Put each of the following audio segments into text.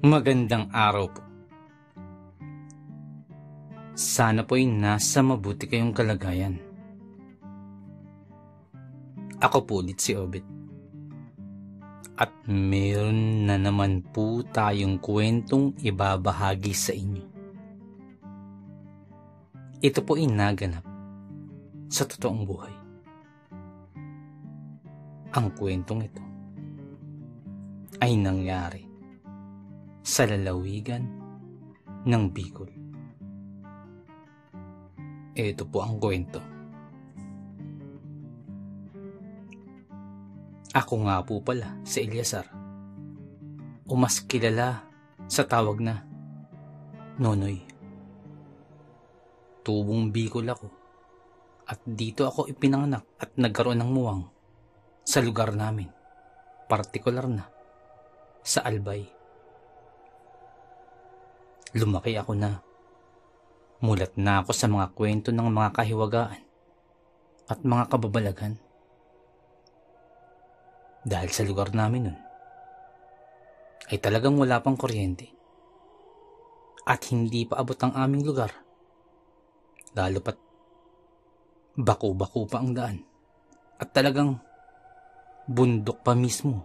Magandang araw po. Sana po'y nasa mabuti kayong kalagayan. Ako po ulit si Obet. At meron na naman po tayong kwentong ibabahagi sa inyo. Ito po ay naganap sa totoong buhay. Ang kwentong ito ay nangyari sa lalawigan ng Bicol. Ito po ang kwento. Ako nga po pala si Eliazar, o mas kilala sa tawag na Nonoy. Tubong Bicol ako, at dito ako ipinanganak at nagkaroon ng muwang sa lugar namin, partikular na sa Albay. Lumaki ako na mulat na ako sa mga kwento ng mga kahiwagaan at mga kababalaghan. Dahil sa lugar namin nun ay talagang wala pang kuryente at hindi pa abot ang aming lugar, lalo pat bako-bako pa ang daan at talagang bundok pa mismo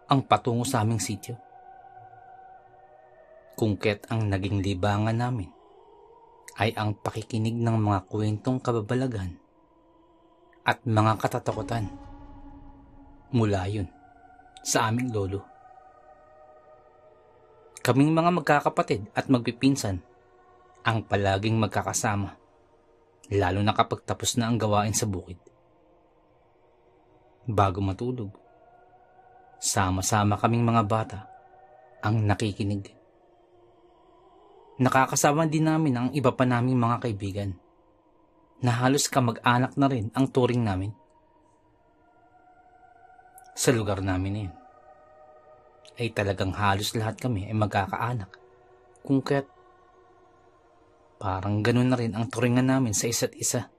ang patungo sa aming sityo. Kung kaya't ang naging libangan namin ay ang pakikinig ng mga kwentong kababalaghan at mga katatakutan mula yun sa aming lolo. Kaming mga magkakapatid at magpipinsan ang palaging magkakasama, lalo na kapag tapos na ang gawain sa bukid. Bago matulog, sama-sama kaming mga bata ang nakikinig. Nakakasama din namin ang iba pa naming mga kaibigan na halos kamag-anak na rin ang turing namin. Sa lugar namin na yun ay talagang halos lahat kami ay magkakaanak, kung kaya't parang ganun na rin ang turingan namin sa isa't isa.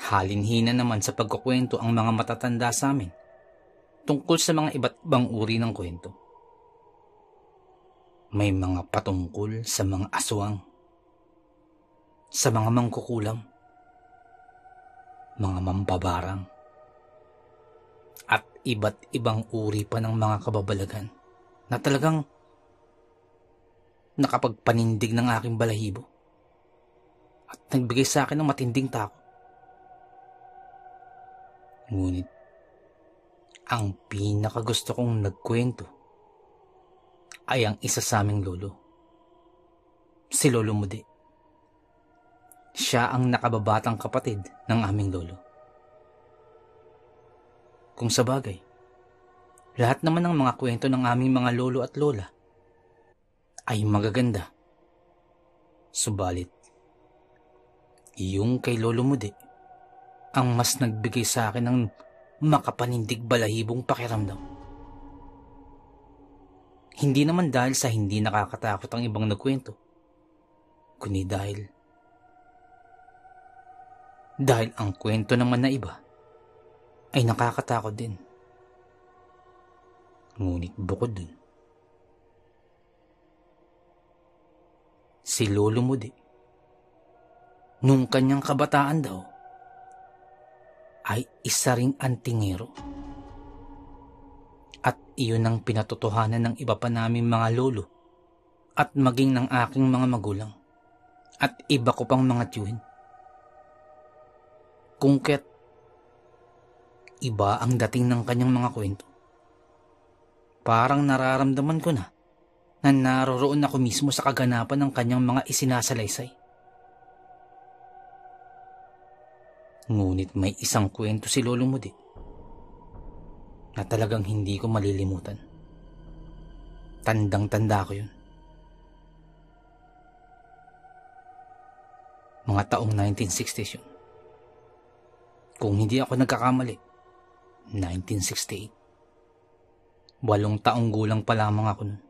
Halinhina naman sa pagkukwento ang mga matatanda sa amin tungkol sa mga iba't ibang uri ng kwento. May mga patungkol sa mga aswang, sa mga mangkukulam, mga mambabarang, at iba't ibang uri pa ng mga kababalaghan na talagang nakapagpanindig ng aking balahibo at nagbigay sa akin ng matinding takot. Ngunit ang pinakagusto kong nagkwento ay ang isa sa aming lolo, si Lolo Mudi. Siya ang nakababatang kapatid ng aming lolo. Kung sa bagay, lahat naman ng mga kwento ng aming mga lolo at lola ay magaganda. Subalit, yung kay Lolo Mudi ang mas nagbigay sa akin ng makapanindig balahibong pakiramdam. Hindi naman dahil sa hindi nakakatakot ang ibang nagkwento, kundi dahil ang kwento naman na iba ay nakakatakot din. Ngunit bukod dun, si Lolo Mudi, nung kanyang kabataan daw, ay isa ring antingero. At iyon ang pinatotohanan ng iba pa naming mga lolo at maging ng aking mga magulang at iba ko pang mga tiyuhin. Kung kaya't iba ang dating ng kanyang mga kwento, parang nararamdaman ko na naroroon ako mismo sa kaganapan ng kanyang mga isinasalaysay. Ngunit may isang kwento si Lolo Mudi na talagang hindi ko malilimutan. Tandang-tanda ko yun. Mga taong 1960s yun. Kung hindi ako nagkakamali, 1968. 8 taong gulang pa lamang ako nun.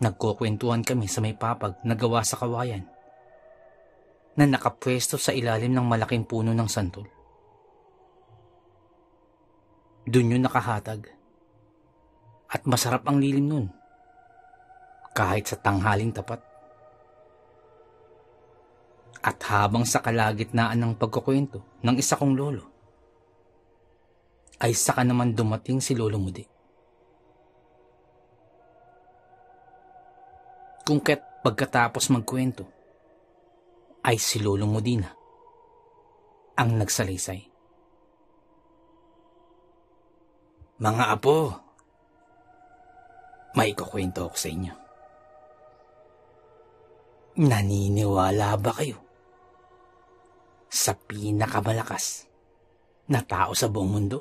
Nagkukwentuhan kami sa may papag na gawa sa kawayan na nakapwesto sa ilalim ng malaking puno ng santol. Doon yun nakahatag. At masarap ang lilim nun, kahit sa tanghaling tapat. At habang sa kalagitnaan ng pagkukwento ng isa kong lolo, ay saka naman dumating si Lolo Mudi. Kung kaya't pagkatapos magkwento, ay si Lolo Mudi na ang nagsalaysay. Mga apo, may kukwento ako sa inyo. Naniniwala ba kayo sa pinakamalakas na tao sa buong mundo?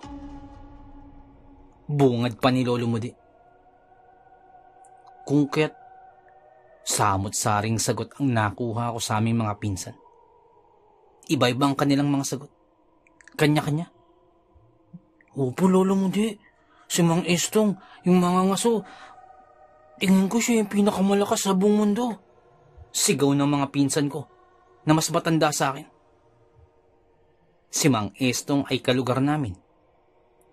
Bungad pa ni Lolo Mudi. Kung kaya't samot-saring sagot ang nakuha ko sa aming mga pinsan. Iba-ibang kanilang mga sagot. Kanya-kanya. Opo, Lolo Mudi. Si Mang Estong, yung mga ngaso, tingin ko siya yung pinakamalakas sa buong mundo. Sigaw ng mga pinsan ko na mas matanda sa akin. Si Mang Estong ay kalugar namin.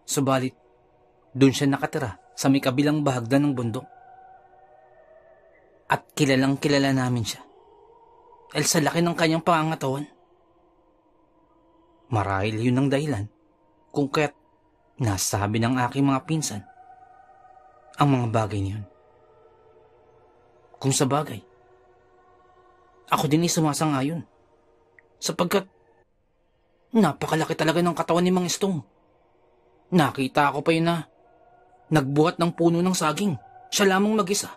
Subalit, doon siya nakatira sa may kabilang bahagdan ng bundok. At kilalang kilala namin siya dahil sa laki ng kanyang pangangatawan. Marahil yun ang dahilan kung kaya't nasabi ng aking mga pinsan ang mga bagay niyon. Kung sa bagay, ako din ay sumasang-ayon sapagkat napakalaki talaga ng katawan ni Mang Estong. Nakita ko pa yun na nagbuhat ng puno ng saging. Siya lamang mag-isa.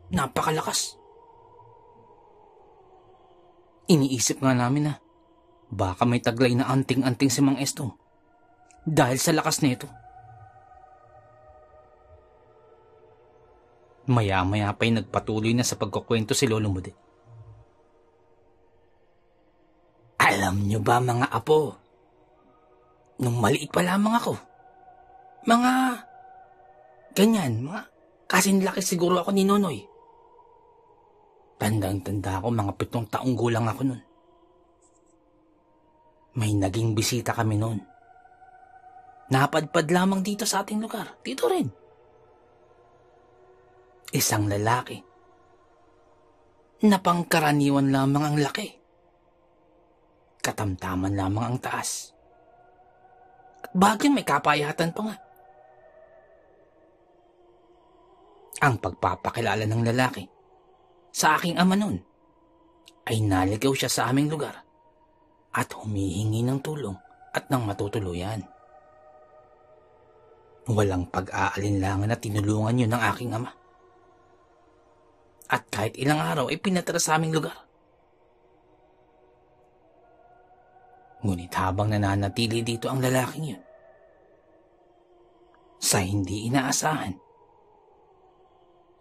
Napakalakas. Iniisip nga namin na baka may taglay na anting-anting si Mang Estong dahil sa lakas nito. Maya-maya pa'y nagpatuloy na sa pagkukwento si Lolo Mudi. Alam nyo ba mga apo, nung maliit pa lamang ako, mga kasing laki siguro ako ni Nonoy. Tandang-tanda ako, mga 7 taong gulang ako nun. May naging bisita kami nun. Napadpad lamang dito sa ating lugar. Dito rin. Isang lalaki. Napangkaraniwan lamang ang laki. Katamtaman lamang ang taas. At bagyang may kapayatan pa nga. Ang pagpapakilala ng lalaki sa aking ama nun ay naligaw siya sa aming lugar at humihingi ng tulong at ng matutuluyan. Walang pag-aalinlangan na tinulungan yun ng aking ama. At kahit ilang araw ay pinatira sa aming lugar. Ngunit habang nananatili dito ang lalaking yun, sa hindi inaasahan,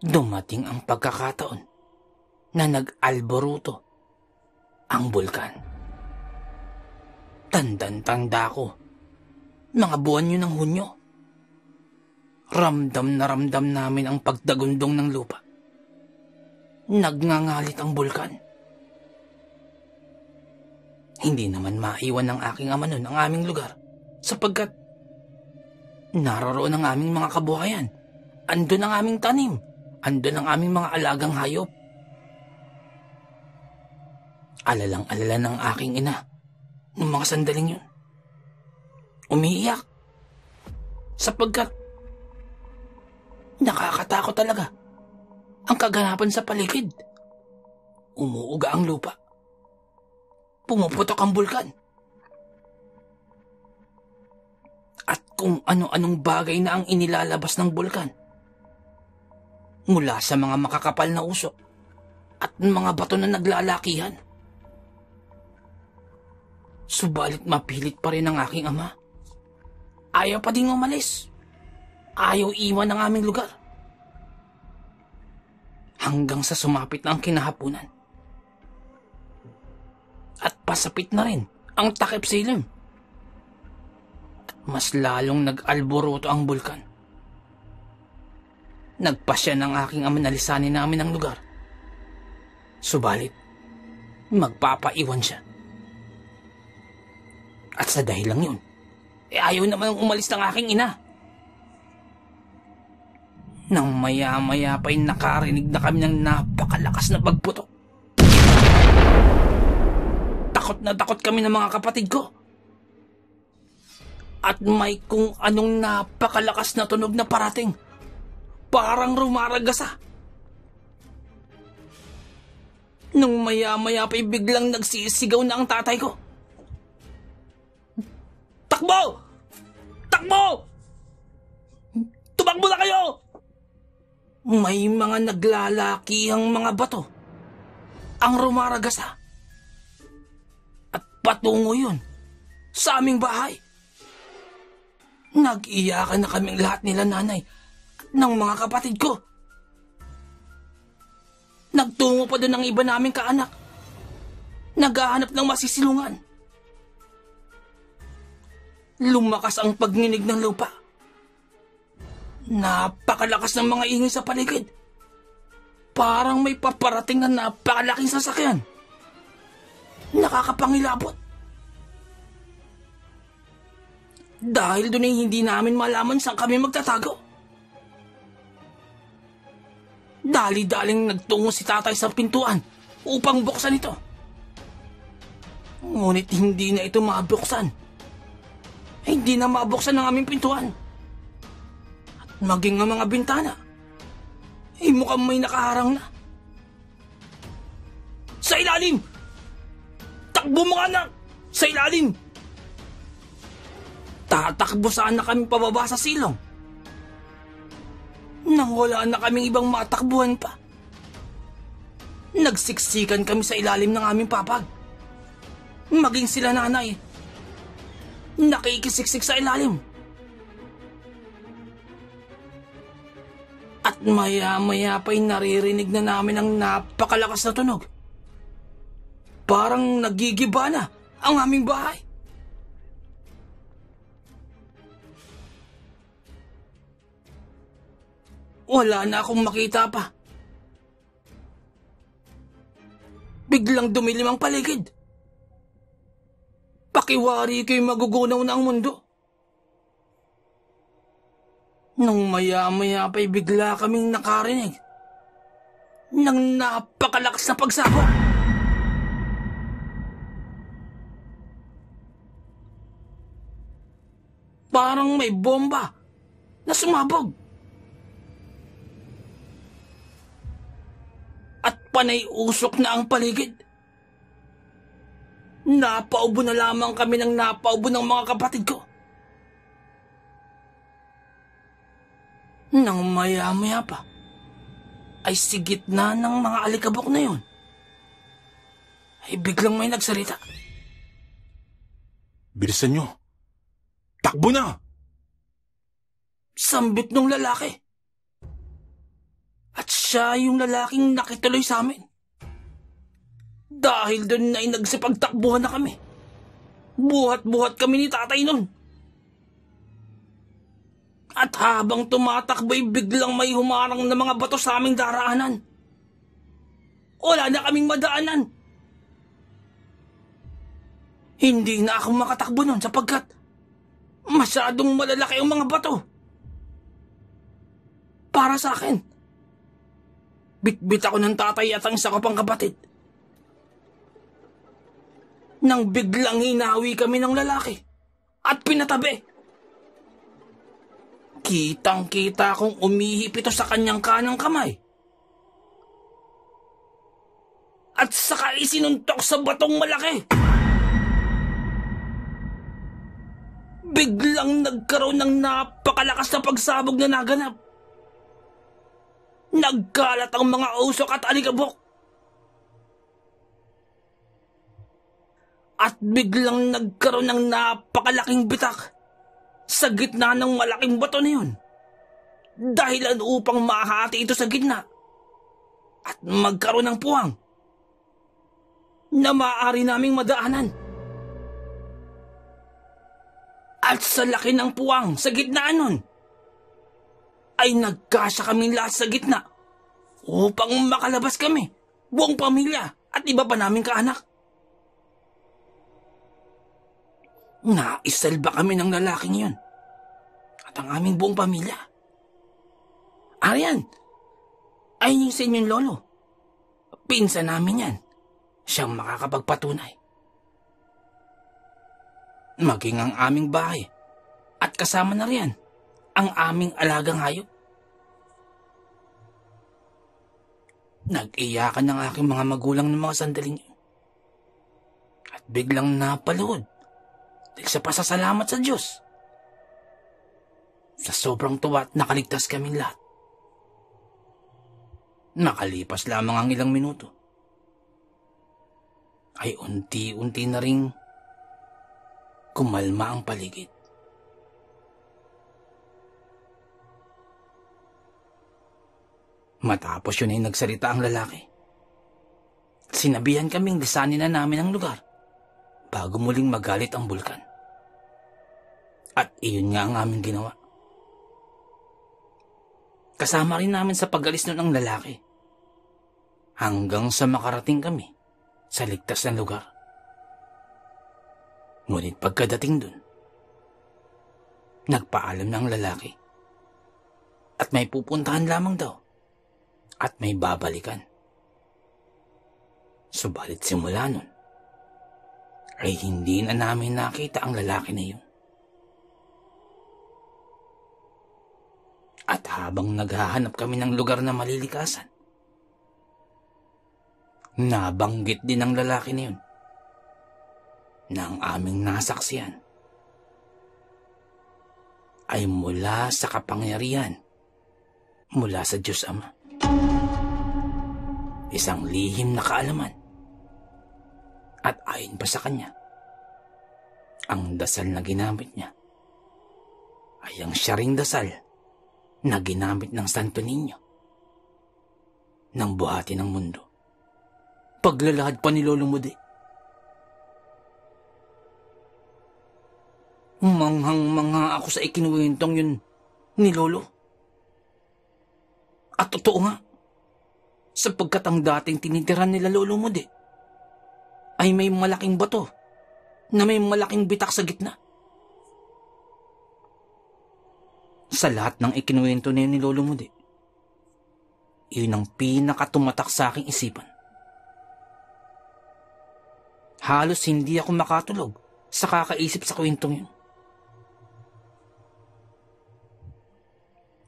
dumating ang pagkakataon na nag-alboruto ang bulkan. Tandang-tanda ko, mga buwan yun ng Hunyo. Ramdam na ramdam namin ang pagdagundong ng lupa. Nagngangalit ang bulkan. Hindi naman maiwan ng aking ama nun ang aming lugar sapagkat naroroon ang aming mga kabuhayan. Andun ang aming tanim. Andun ang aming mga alagang hayop. Alalang-alala ng aking ina ng mga sandaling yun. Umiiyak sapagkat nakakatakot talaga ang kaganapan sa paligid. Umuuga ang lupa. Pumuputok ang bulkan. At kung ano-anong bagay na ang inilalabas ng bulkan. Mula sa mga makakapal na usok at mga bato na naglalakihan. Subalit mapilit pa rin ang aking ama. Ayaw pa ding umalis. Ayaw iwan ng aming lugar. Hanggang sa sumapit na ang kinahapunan. At pasapit na rin ang takip silim. At mas lalong nag-alboruto ang bulkan. Nagpasya ng aking ama na lisanin namin ang lugar. Subalit, magpapaiwan siya. At sa dahilang yun, Ayaw naman umalis ng aking ina. Nang maya-maya pa'y nakarinig na kami ng napakalakas na pagputok. Takot na takot kami ng mga kapatid ko. At may kung anong napakalakas na tunog na parating. Parang rumaragasa. Nung maya-maya pa'y biglang nagsisigaw na ang tatay ko. Takbo! Takbo! Tumakbo na kayo! May mga naglalakihang mga bato ang rumaragasa. At patungo yun sa aming bahay. Nag-iyakan na kaming lahat nila nanay at ng mga kapatid ko. Nagtungo pa doon ang iba naming kaanak. Naghahanap ng masisilungan. Lumakas ang pagninig ng lupa. Napakalakas ng mga ingay sa paligid. Parang may paparating na napakalaking sasakyan. Nakakapangilabot. Dahil doon ay hindi namin malaman saan kami magtatago. Dali-daling nagtungo si tatay sa pintuan upang buksan ito. Ngunit hindi na ito mabuksan. Hindi na mabuksan ang aming pintuan. Maging ang mga bintana, ay mukhang may nakaharang na. Sa ilalim! Takbo mga anak! Sa ilalim! Tatakbo sana kami pababa sa silong. Nang wala na kaming ibang matakbuhan pa. Nagsiksikan kami sa ilalim ng aming papag. Maging sila nanay. Nakikisiksik sa ilalim. At maya-maya pa'y naririnig na namin ang napakalakas na tunog. Parang nagigiba na ang aming bahay. Wala na akong makita pa. Biglang dumilim ang paligid. Pakiwari ko'y magugunaw na ang mundo. Nung maya-maya pa'y bigla kaming nakarinig ng napakalakas na pagsabog. Parang may bomba na sumabog. At panay usok na ang paligid. Napaubo na lamang kami ng napaubo ng mga kapatid ko. Nang maya-maya pa, ay sigit na ng mga alikabok na yun, ay biglang may nagsalita. Bilisan nyo! Takbo na! Sambit ng lalaki. At siya yung lalaking nakituloy sa amin. Dahil doon ay nagsipagtakbuhan na kami. Buhat-buhat kami ni tatay nun. At habang tumatakbo'y biglang may humarang na mga bato sa aming daraanan. Wala na kaming madaanan. Hindi na ako makatakbo nun sapagkat masyadong malalaki ang mga bato. Para sa akin, bitbit ako ng tatay at ang isa ko pang kapatid. Nang biglang hinawi kami ng lalaki at pinatabi. Kitang-kita kong umihip ito sa kanyang kanang kamay. At saka isinuntok sa batong malaki. Biglang nagkaroon ng napakalakas na pagsabog na naganap. Nagkalat ang mga usok at alikabok. At biglang nagkaroon ng napakalaking bitak sa gitna ng malaking bato na yun. Dahilan upang mahati ito sa gitna at magkaroon ng puwang na maaari naming madaanan. At sa laki ng puwang sa gitna nun, ay nagkasya kaming lahat sa gitna upang makalabas kami, buong pamilya at iba pa naming kaanak. Naisalba kami ng lalaking yun. At ang aming buong pamilya. Arian, ayun yung sa inyong lolo. Pinsan namin yan. Siyang makakapagpatunay. Maging ang aming bahay. At kasama na riyan ang aming alagang hayop. Nag-iyakan ng aking mga magulang ng mga sandaling yun. At biglang napaluhod dahil sa pasasalamat sa Diyos. Sa sobrang tuwa at nakaligtas kaming lahat. Makalipas lamang ang ilang minuto, ay unti-unti na ring kumalma ang paligid. Matapos yun ay nagsalita ang lalaki. Sinabihan kaming lisanin na namin ang lugar bago muling magalit ang bulkan. At iyon nga ang aming ginawa. Kasama rin namin sa pag-alis nun ang lalaki. Hanggang sa makarating kami sa ligtas na lugar. Ngunit pagkadating dun, nagpaalam na ang lalaki. At may pupuntahan lamang daw. At may babalikan. Subalit simula nun, ay hindi na namin nakita ang lalaki na yun. At habang naghahanap kami ng lugar na malilikasan, nabanggit din ng lalaki na yun na ang aming nasaksihan ay mula sa kapangyarihan mula sa Diyos Ama. Isang lihim na kaalaman. At ayon pa sa kanya, ang dasal na ginamit niya ay ang siya ring dasal na ginamit ng Santo Niño ng buhati ng mundo. Paglalahad pa ni Lolo Mudi. Manghang-mangha ako sa ikinuwentong yun ni Lolo. At totoo nga, sapagkat ang dating tinitiran nila Lolo Mudi ay may malaking bato na may malaking bitak sa gitna. Sa lahat ng ikinuwento na yun ni Lolo Mudi, yun ang pinakatumatak sa aking isipan. Halos hindi ako makatulog sa kakaisip sa kwentong yun.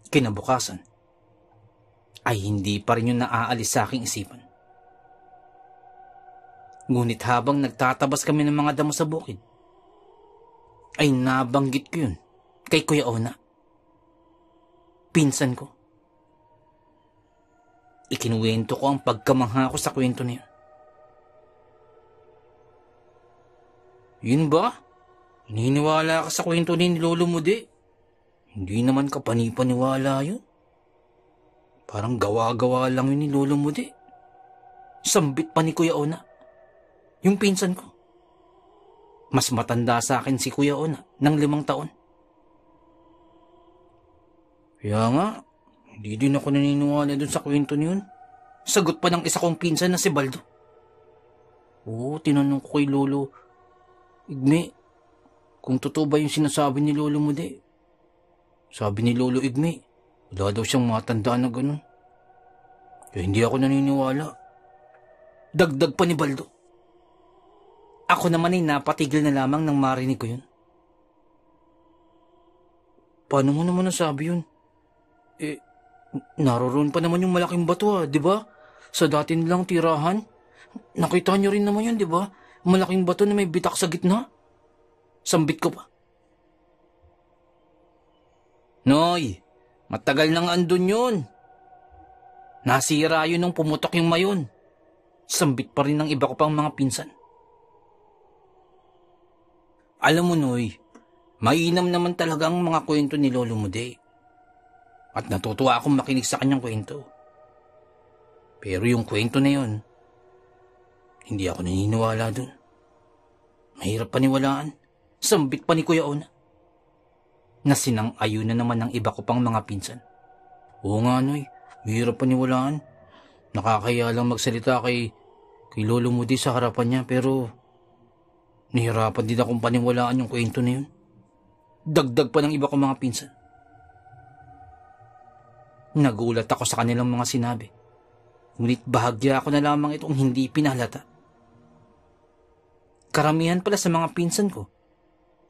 Kinabukasan, ay hindi pa rin yun naaalis sa aking isipan. Ngunit habang nagtatabas kami ng mga damo sa bukid, ay nabanggit ko yun kay Kuya Ona. Pinsan ko. Ikinuwento ko ang pagkamangha ko sa kwento niya. Yun ba? Naniniwala ka sa kwento ni Lolo Mudi? Hindi naman ka panipaniwala yun. Parang gawa-gawa lang yun ni Lolo Mudi. Sambit pa ni Kuya Ona. Yung pinsan ko. Mas matanda sa akin si Kuya Ona ng 5 taon. Kaya nga, hindi din ako naniniwala dun sa kwento niyon. Sagot pa ng isa kong pinsan na si Baldo. Oo, tinanong ko kay Lolo Igme kung totoo ba yung sinasabi ni Lolo Mudi. Sabi ni Lolo Igme, wala daw siyang matandaan na ganun. Kaya hindi ako naniniwala. Dagdag pa ni Baldo. Ako naman ay napatigil na lamang nang marinig ko yun. Paano mo naman nasabi yun? Naroon pa naman yung malaking bato di ba? Sa dati nilang tirahan. Nakita niyo rin naman yun, di ba? Malaking bato na may bitak sa gitna. Sambit ko pa. Noy, matagal nang andun yun. Nasira yun nung pumutok yung mayon. Sambit pa rin ng iba ko pang mga pinsan. Alam mo, Noy, mainam naman talaga ang mga kwento ni Lolo Mudi. At natutuwa akong makinig sa kanyang kwento. Pero yung kwento na yun, hindi ako naniniwala dun. Mahirap paniwalaan. Sambit pa ni Kuya Ona. Na sinang-ayo na naman ng iba ko pang mga pinsan. Oo nga, Noy, mahirap paniwalaan. Nakakaya lang magsalita kay Lolo Mudi sa harapan niya, pero Nahirapan din akong paniwalaan yung kwento na yun. Dagdag pa ng iba kong mga pinsan. Nagulat ako sa kanilang mga sinabi. Ngunit bahagya ako na lamang itong hindi pinahalata. Karamihan pala sa mga pinsan ko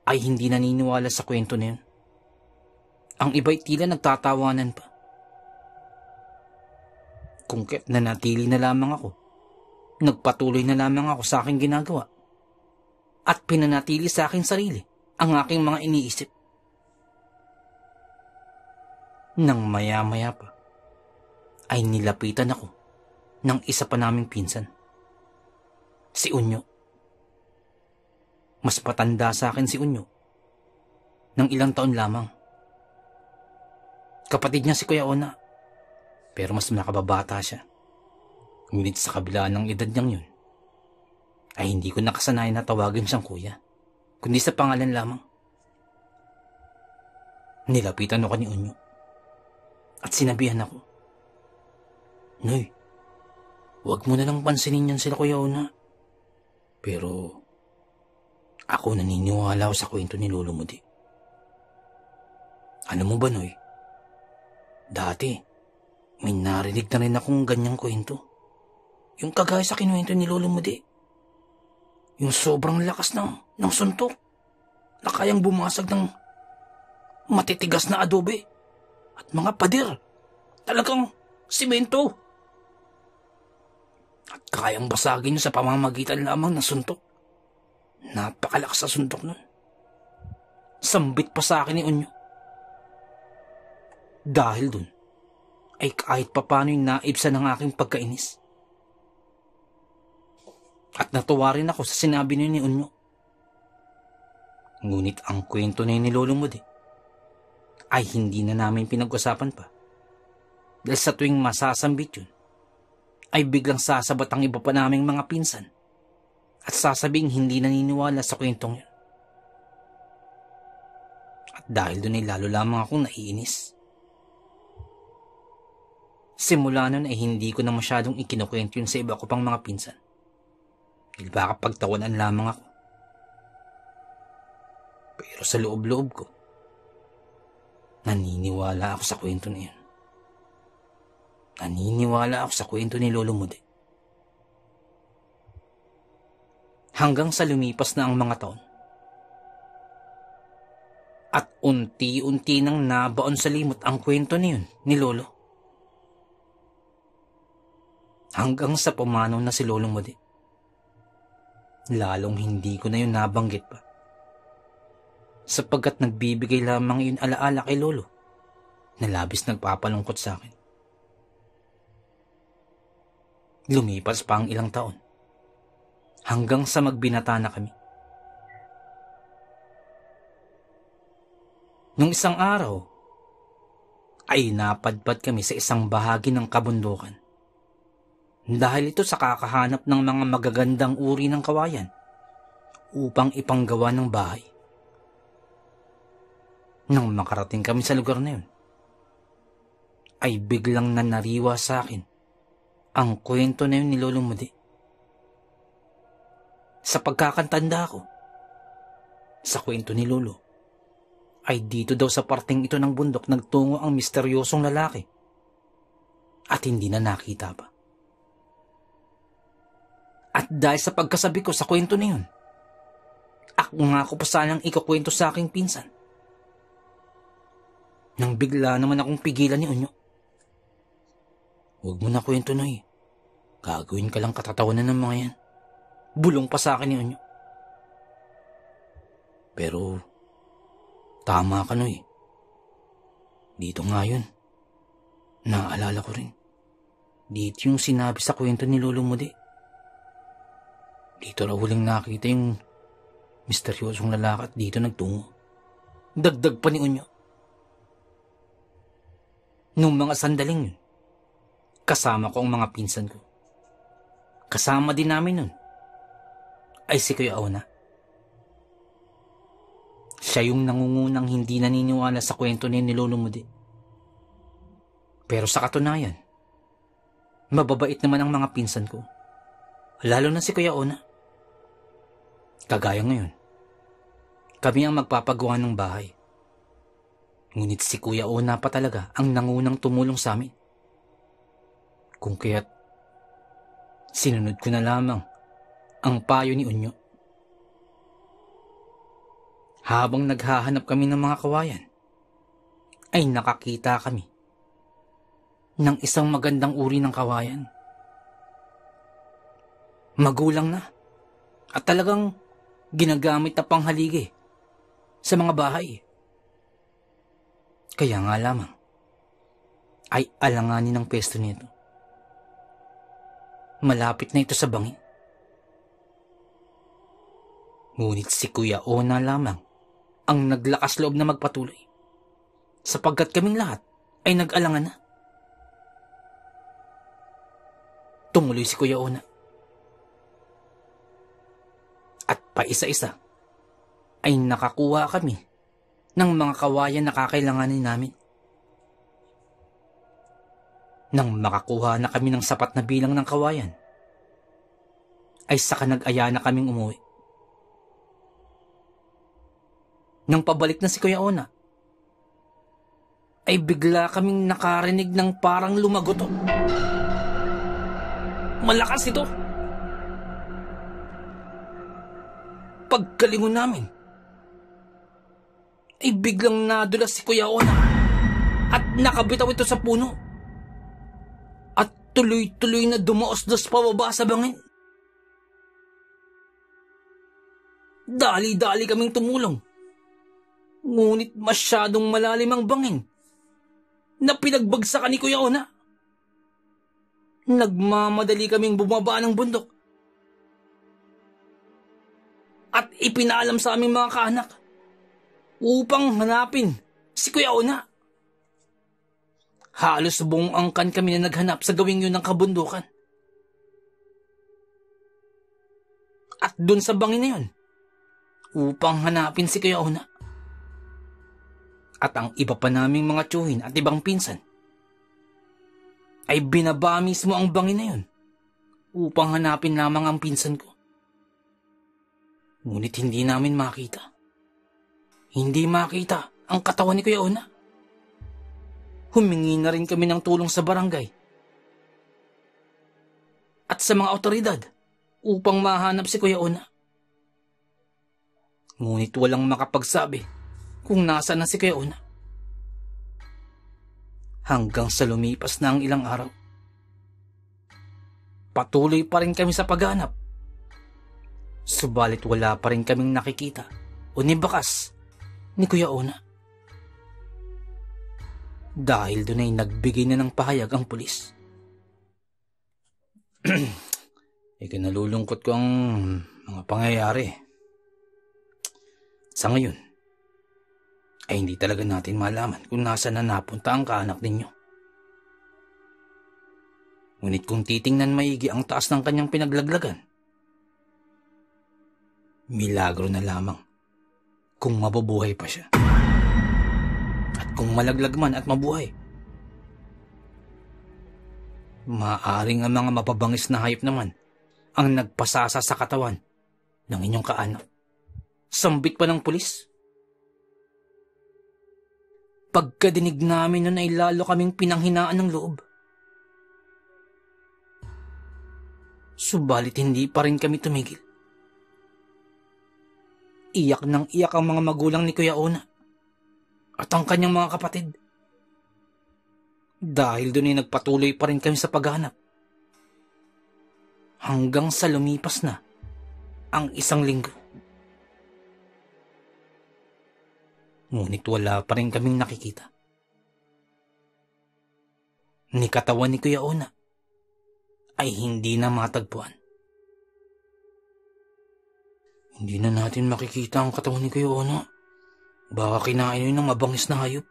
ay hindi naniniwala sa kwento na yun. Ang iba'y tila nagtatawanan pa. Kung kaya't nanatili na lamang ako, nagpatuloy na lamang ako sa aking ginagawa at pinanatili sa aking sarili ang aking mga iniisip. Nang maya-maya pa, ay nilapitan ako ng isa pa naming pinsan. Si Unyo. Mas patanda sa akin si Unyo ng ilang taon lamang. Kapatid niya si Kuya Ona, pero mas nakababata siya. Ngunit sa kabila ng edad niyang yun, ay hindi ko nakasanayan na tawagin siyang kuya, kundi sa pangalan lamang. Nilapitan ako ni Unyo at sinabihan ako, Noy, huwag mo na lang pansinin yan sila Kuya Ona. Pero ako naniniwala ako sa kwento ni Lolo Mudi. Ano mo ba, Noy? Dati, may narinig na rin akong ganyang kwento. Yung kagaya sa kinuwento ni Lolo Mudi. Yung sobrang lakas ng suntok na kayang bumasag ng matitigas na adobe at mga pader. Talagang simento. At kayang basagin nyo sa pamamagitan lamang ng suntok. Napakalakas sa suntok nun. Sambit pa sa akin ni Unyo. Dahil dun, ay kahit papano yung naibsan ng aking pagkainis. At natuwa rin ako sa sinabi niya ni Unyo. Ngunit ang kwento na yun ni Lolo Mudi ay hindi na namin pinag-usapan pa. Dahil sa tuwing masasambit yun, ay biglang sasabat ang iba pa naming mga pinsan at sasabing hindi naniniwala sa kwentong yun. At dahil dun ay lalo lamang akong naiinis. Simula nun ay hindi ko na masyadong ikinukwento yun sa iba ko pang mga pinsan. Dahil baka pagtawanan lamang ako. Pero sa loob-loob ko, naniniwala ako sa kwento na yun. Naniniwala ako sa kwento ni Lolo Mudi. Hanggang sa lumipas na ang mga taon. At unti-unti nang nabaon sa limot ang kwento na yun ni Lolo. Hanggang sa pumanaw na si Lolo Mudi. Lalong hindi ko na yun nabanggit pa. Sapagkat nagbibigay lamang yun alaala kay Lolo na labis nagpapalungkot sa akin. Lumipas pa ang ilang taon hanggang sa magbinata na kami. Nung isang araw ay napadpad kami sa isang bahagi ng kabundukan. Dahil ito sa kakahanap ng mga magagandang uri ng kawayan upang ipanggawa ng bahay. Nang makarating kami sa lugar na yun, ay biglang nanariwa sa akin ang kwento na yun ni Lolo Mudi. Sa pagkakantanda ko, sa kwento ni Lolo, ay dito daw sa parteng ito ng bundok nagtungo ang misteryosong lalaki at hindi na nakita pa. At dahil sa pagkasabi ko sa kwento na yun, ako nga ko pa sanang ikukwento sa aking pinsan. Nang bigla naman akong pigilan ni Unyo. Huwag mo na kwento, Noy. Gagawin ka lang katatawanan ng mga yan. Bulong pa sa akin ni Unyo. Pero, tama ka, Noy. Dito nga yun. Naalala ko rin. Dito yung sinabi sa kwento ni Lolo Mudi. Dito raw huling nakita yung misteryosong lalaki at dito nagtungo. Dagdag pa ni Unyo. Nung mga sandaling yun, kasama ko ang mga pinsan ko. Kasama din namin nun ay si Kuya Ona. Siya yung nangungunang hindi naniniwala sa kwento ni Lolo Mudi. Pero sa katunayan, mababait naman ang mga pinsan ko. Lalo na si Kuya Ona. Kagaya ngayon, kami ang magpapagawa ng bahay. Ngunit si Kuya Ona pa talaga ang nangunang tumulong sa amin. Kung kaya't sinunod ko na lamang ang payo ni Unyo. Habang naghahanap kami ng mga kawayan, ay nakakita kami ng isang magandang uri ng kawayan. Magulang na at talagang ginagamit na panghaligi sa mga bahay. Kaya nga lamang ay alanganin ang pesto nito. Malapit na ito sa bangin. Ngunit si Kuya Ona lamang ang naglakas loob na magpatuloy, sapagkat kaming lahat ay nag-alangan na. Tumuloy si Kuya Ona. At paisa-isa ay nakakuha kami ng mga kawayan na kakailanganin namin. Nang makakuha na kami ng sapat na bilang ng kawayan, ay saka nag-aya na kaming umuwi. Nang pabalik na si Kuya Ona, ay bigla kaming nakarinig ng parang lumagoto. Malakas ito! Pagkalingon namin, ay biglang nadulas si Kuya Ona at nakabitaw ito sa puno at tuloy-tuloy na dumaos-dos pababa sa bangin. Dali-dali kaming tumulong, ngunit masyadong malalim ang bangin na pinagbagsakan ni Kuya Ona. Nagmamadali kaming bumaba ng bundok at ipinaalam sa aming mga kaanak upang hanapin si Kuya Ona. Halos buong angkan kami na naghanap sa gawing yun ng kabundukan. At dun sa bangin na yun, upang hanapin si Kuya Ona. At ang iba pa naming mga tiyuhin at ibang pinsan ay binaba mismo ang bangin na yun upang hanapin lamang ang pinsan ko. Ngunit hindi namin makita. Hindi makita ang katawan ni Kuya Ona. Humingi na rin kami ng tulong sa barangay at sa mga otoridad upang mahanap si Kuya Ona. Ngunit walang makapagsabi kung nasaan na si Kuya Ona. Hanggang sa lumipas na ang ilang araw, patuloy pa rin kami sa paghanap. Subalit wala pa rin kaming nakikita o nibakas ni Kuya Ona. Dahil doon ay nagbigay na ng pahayag ang pulis. Ikinalulungkot ko ang mga pangyayari. Sa ngayon, ay hindi talaga natin malaman kung nasaan na napunta ang kaanak ninyo. Ngunit kung titingnan maigi ang taas ng kanyang pinaglaglagan, milagro na lamang kung mabubuhay pa siya. At kung malaglag man at mabuhay, maaaring ang mga mapabangis na hayop naman ang nagpasasa sa katawan ng inyong kaanak. Sambit pa ng pulis. Pagkadinig namin nun ay lalo kaming pinanghinaan ng loob. Subalit hindi pa rin kami tumigil. Iyak ng iyak ang mga magulang ni Kuya Ona at ang kanyang mga kapatid. Dahil doon ay nagpatuloy pa rin kami sa paghanap. Hanggang sa lumipas na ang isang linggo. Ngunit wala pa rin kaming nakikita. Ni katawan ni Kuya Ona ay hindi na matagpuan. Hindi na natin makikita ang katawan ni Kuya Ona. Baka kinain yun ng mabangis na hayop.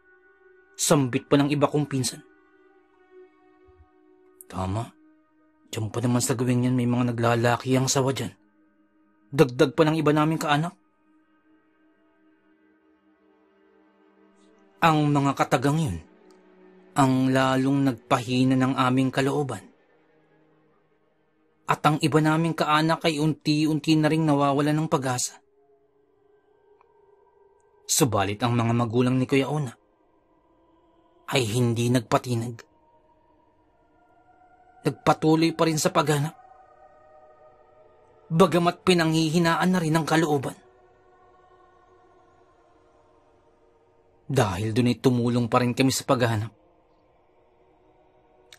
Sambit pa ng iba kong pinsan. Tama. Diyan pa naman sa gawing yan may mga naglalaki ang sawa dyan. Dagdag pa ng iba naming kaanak. Ang mga katagang yun ang lalong nagpahina ng aming kalooban. At ang iba naming kaanak ay unti-unti na ring nawawala ng pag-asa. Subalit ang mga magulang ni Kuya Ona ay hindi nagpatinag. Nagpatuloy pa rin sa paghanap. Bagamat pinanghihinaan na rin ang kalooban. Dahil doon ay tumulong pa rin kami sa paghanap.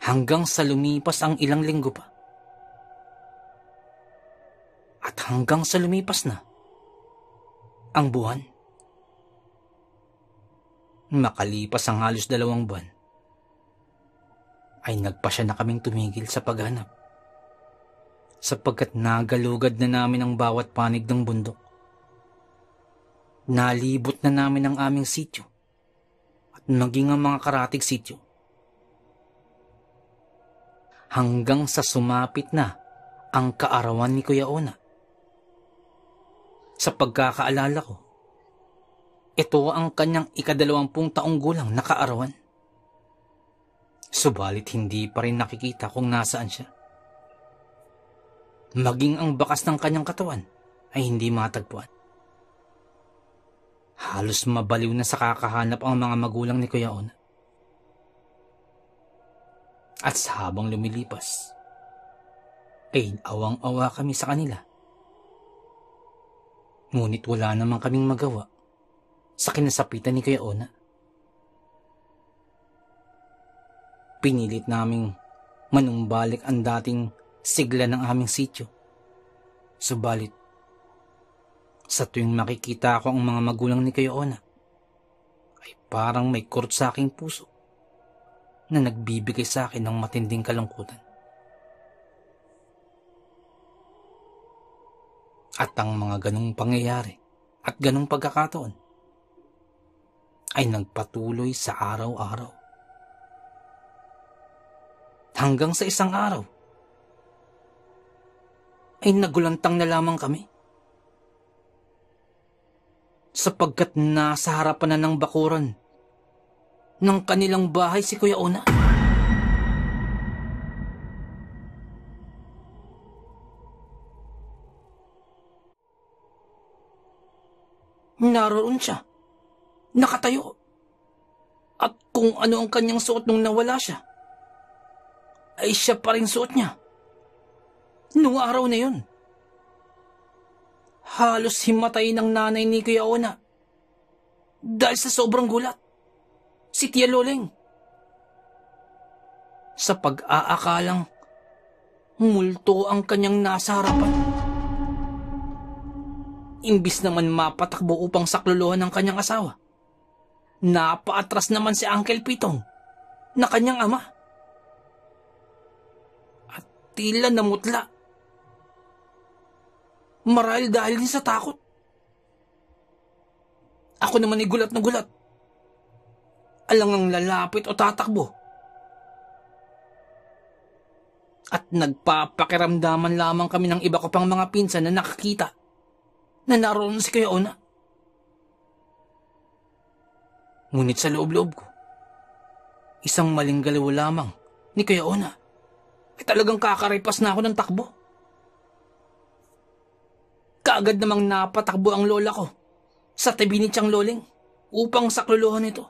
Hanggang sa lumipas ang ilang linggo pa. At hanggang sa lumipas na ang buwan. Makalipas ang halos 2 buwan, ay nagpasya na kaming tumigil sa paghanap. Sapagkat nagalugad na namin ang bawat panig ng bundok. Nalibot na namin ang aming sityo at maging ang mga karatig sityo. Hanggang sa sumapit na ang kaarawan ni Kuya Ona. Sa pagkakaalala ko, ito ang kanyang 20 taong gulang na kaarawan. Subalit hindi pa rin nakikita kung nasaan siya. Maging ang bakas ng kanyang katawan ay hindi matagpuan. Halos mabaliw na sa kakahanap ang mga magulang ni Kuya Ona. At sa habang lumilipas, ay awang-awa kami sa kanila. Ngunit wala namang kaming magawa sa kinasapitan ni Kuya Ona. Pinilit naming manumbalik ang dating sigla ng aming sityo. Subalit, sa tuwing makikita ko ang mga magulang ni Kuya Ona, ay parang may kurot sa aking puso na nagbibigay sa akin ng matinding kalungkutan. At ang mga ganong pangyayari at ganong pagkakataon ay nagpatuloy sa araw-araw. Hanggang sa isang araw ay nagulantang na lamang kami. Sapagkat nasa harapan na ng bakuran ng kanilang bahay si Kuya Ona. Naroon siya, nakatayo. At kung ano ang kanyang suot nung nawala siya, ay siya pa rin suot niya nung araw na yun. Halos himatay ng nanay ni Kuya Ona dahil sa sobrang gulat. Si Tia Loleng. Sa pag-aakalang multo ang kanyang nasa harapan. Imbis naman mapatakbo upang saklolohan ng kanyang asawa, napaatras naman si Uncle Pitong na kanyang ama. At tila namutla. Marahil dahil din sa takot. Ako naman ay gulat na gulat. Alangang lalapit o tatakbo. At nagpapakiramdaman lamang kami ng iba ko pang mga pinsan na nakakita na naroon si Kuya Ona. Ngunit sa loob-loob ko, isang maling galaw lamang ni Kuya Ona ay talagang kakaripas na ako ng takbo. Kaagad namang napatakbo ang lola ko sa tabi ni Tiyang Loleng upang saklolohan ito.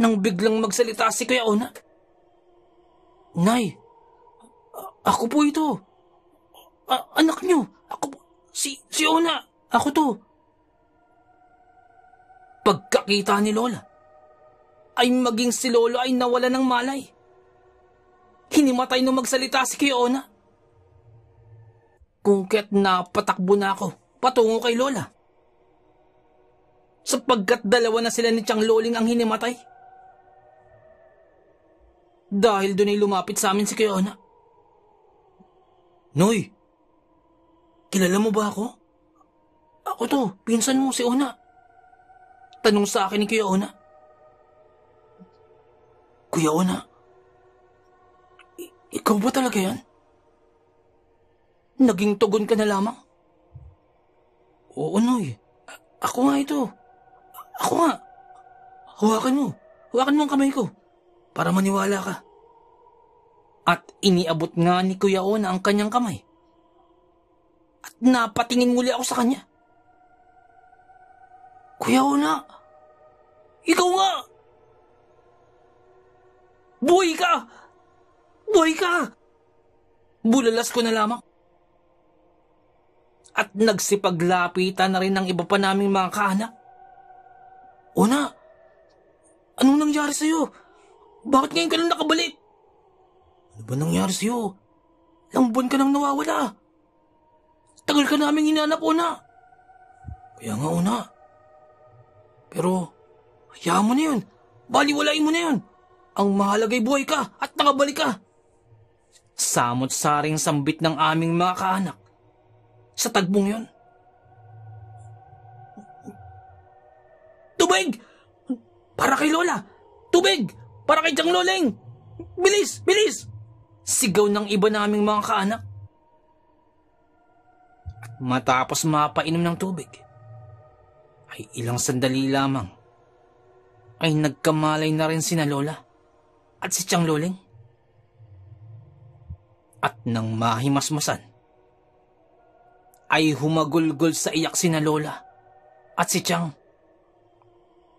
Nang biglang magsalita si Kuya Ona, "Nay, ako po ito. Anak niyo. Ako po. Si Ona. Ako to." Pagkakita ni Lola, ay maging si Lolo ay nawala ng malay. Hinimatay nung magsalita si Kuya Ona. Kung kaya't napatakbo na ako patungo kay Lola. Sapagkat 2 na sila ni Tiyang Loleng ang hinimatay. Dahil doon ay lumapit sa amin si Kuya Ona. "Noy, kilala mo ba ako?" "Ako to, pinsan mo si Ona." Tanong sa akin ni Kuya Ona. "Kuya Ona, ikaw ba talaga yan?" Naging tugon ka na lamang. "Oo, Noy. Ako nga ito. Ako nga. Hawakan mo. Hawakan mo ang kamay ko para maniwala ka." At iniabot nga ni Kuya Ona ang kanyang kamay. At napatingin muli ako sa kanya. Kuya Ona, ikaw nga! Buhay ka! Buhay ka! Bulalas ko na lamang. At nagsipaglapitan na rin ng iba pa naming mga kaanak. Ona, anong nangyari sa'yo? Bakit ngayon ka lang nakabalik? Ano ba nangyari sa'yo? Ilang buwan ka nang nawawala. Tagal ka naming hinanap, Ona. Kaya nga, Ona. Pero, hayaan mo na yun. Baliwalain mo na yun. Ang mahalagay buhay ka at nakabalik ka. Samot-saring sambit ng aming mga kaanak sa tagbong yun. Tubig! Para kay Lola! Tubig! Para kay Tiyang Loleng! Bilis! Bilis! Sigaw ng iba naming mga kaanak. At matapos mapainom ng tubig, ay ilang sandali lamang ay nagkamalay na rin sina Lola at si Tiyang Loleng. At nang mahimasmasan, ay humagulgol sa iyak sina Lola at si Tiyang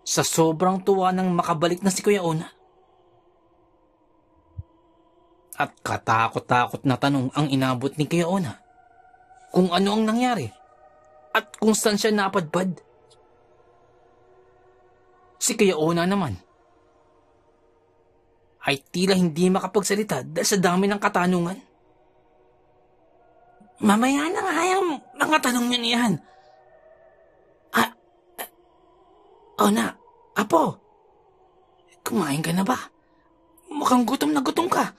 sa sobrang tuwa ng makabalik na si Kuya Ona. At katakot-takot na tanong ang inabot ni Kuya Ona kung ano ang nangyari at kung saan siya napadpad. Si Kuya Ona naman ay tila hindi makapagsalita dahil sa dami ng katanungan. Mamaya na nga yung mga tanong niyo niyan. Ona, Apo, kumain ka na ba? Mukhang gutom na gutom ka.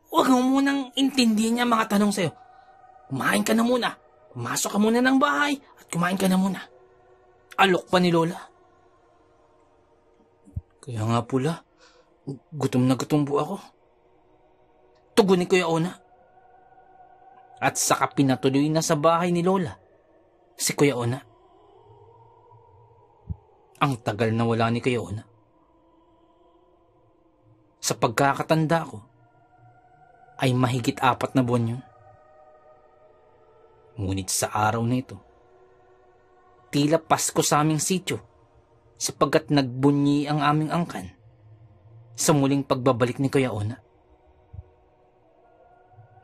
Huwag mo munang intindihin niya mga tanong sa'yo. Kumain ka na muna. Pumasok ka muna ng bahay at kumain ka na muna. Alok pa ni Lola. Kaya nga pula, gutom na gutom po ako. Tugon ni Kuya Ona. At saka pinatuloy na sa bahay ni Lola si Kuya Ona. Ang tagal na wala ni Kuya Ona. Sa pagkakatanda ko, ay mahigit 4 na buwan yun. Ngunit sa araw na ito, tila Pasko sa aming sityo sapagkat nagbunyi ang aming angkan sa muling pagbabalik ni Kuya Ona.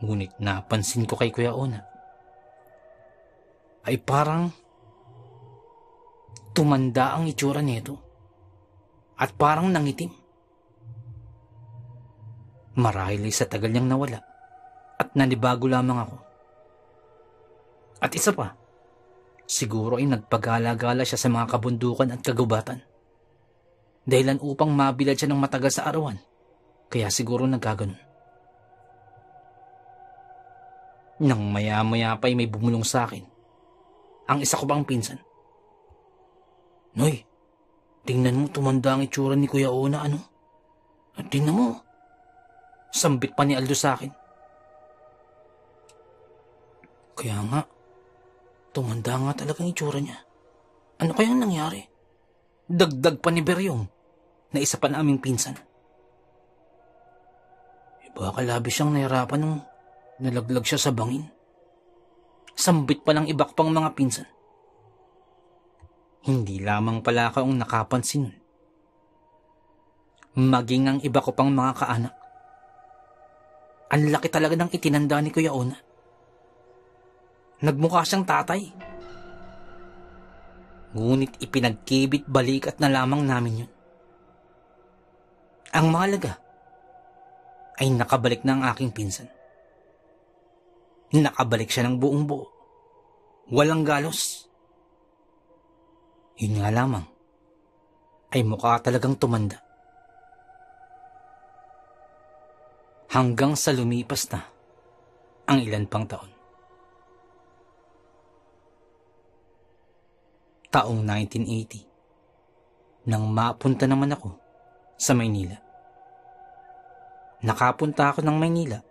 Ngunit napansin ko kay Kuya Ona ay parang tumanda ang itsura nito at parang nangitim. Marahil ay sa tagal niyang nawala at nanibago lamang ako. At isa pa, siguro ay nagpagala-gala siya sa mga kabundukan at kagubatan. Dahilan upang mabilad siya ng matagal sa arawan, kaya siguro nagkaganon. Nang maya-maya pa ay may bumulong sa akin, ang isa ko bang pinsan. Noy, tingnan mo tumanda ang itsura ni Kuya Ona, ano? At tingnan mo, sambit pa ni Aldo sa akin. Kaya nga, tumanda nga talagang itsura niya. Ano kayang nangyari? Dagdag pa ni Beryong na isa pa naming pinsan. Baka labis siyang nahirapan nung nalaglag siya sa bangin. Sambit pa ng iba pang mga pinsan. Hindi lamang pala ako ang nakapansin nun. Maging ang iba ko pang mga kaanak. Ang laki talaga ng itinanda ni Kuya Ona. Nagmukha siyang tatay. Ngunit ipinagkibit balikat na lamang namin yun. Ang mahalaga ay nakabalik na ang aking pinsan. Nakabalik siya ng buong buo. Walang galos. Yun nga lamang ay mukha talagang tumanda. Hanggang sa lumipas na ang ilan pang taon. Taong 1980, nang mapunta naman ako sa Maynila. Nakapunta ako ng Maynila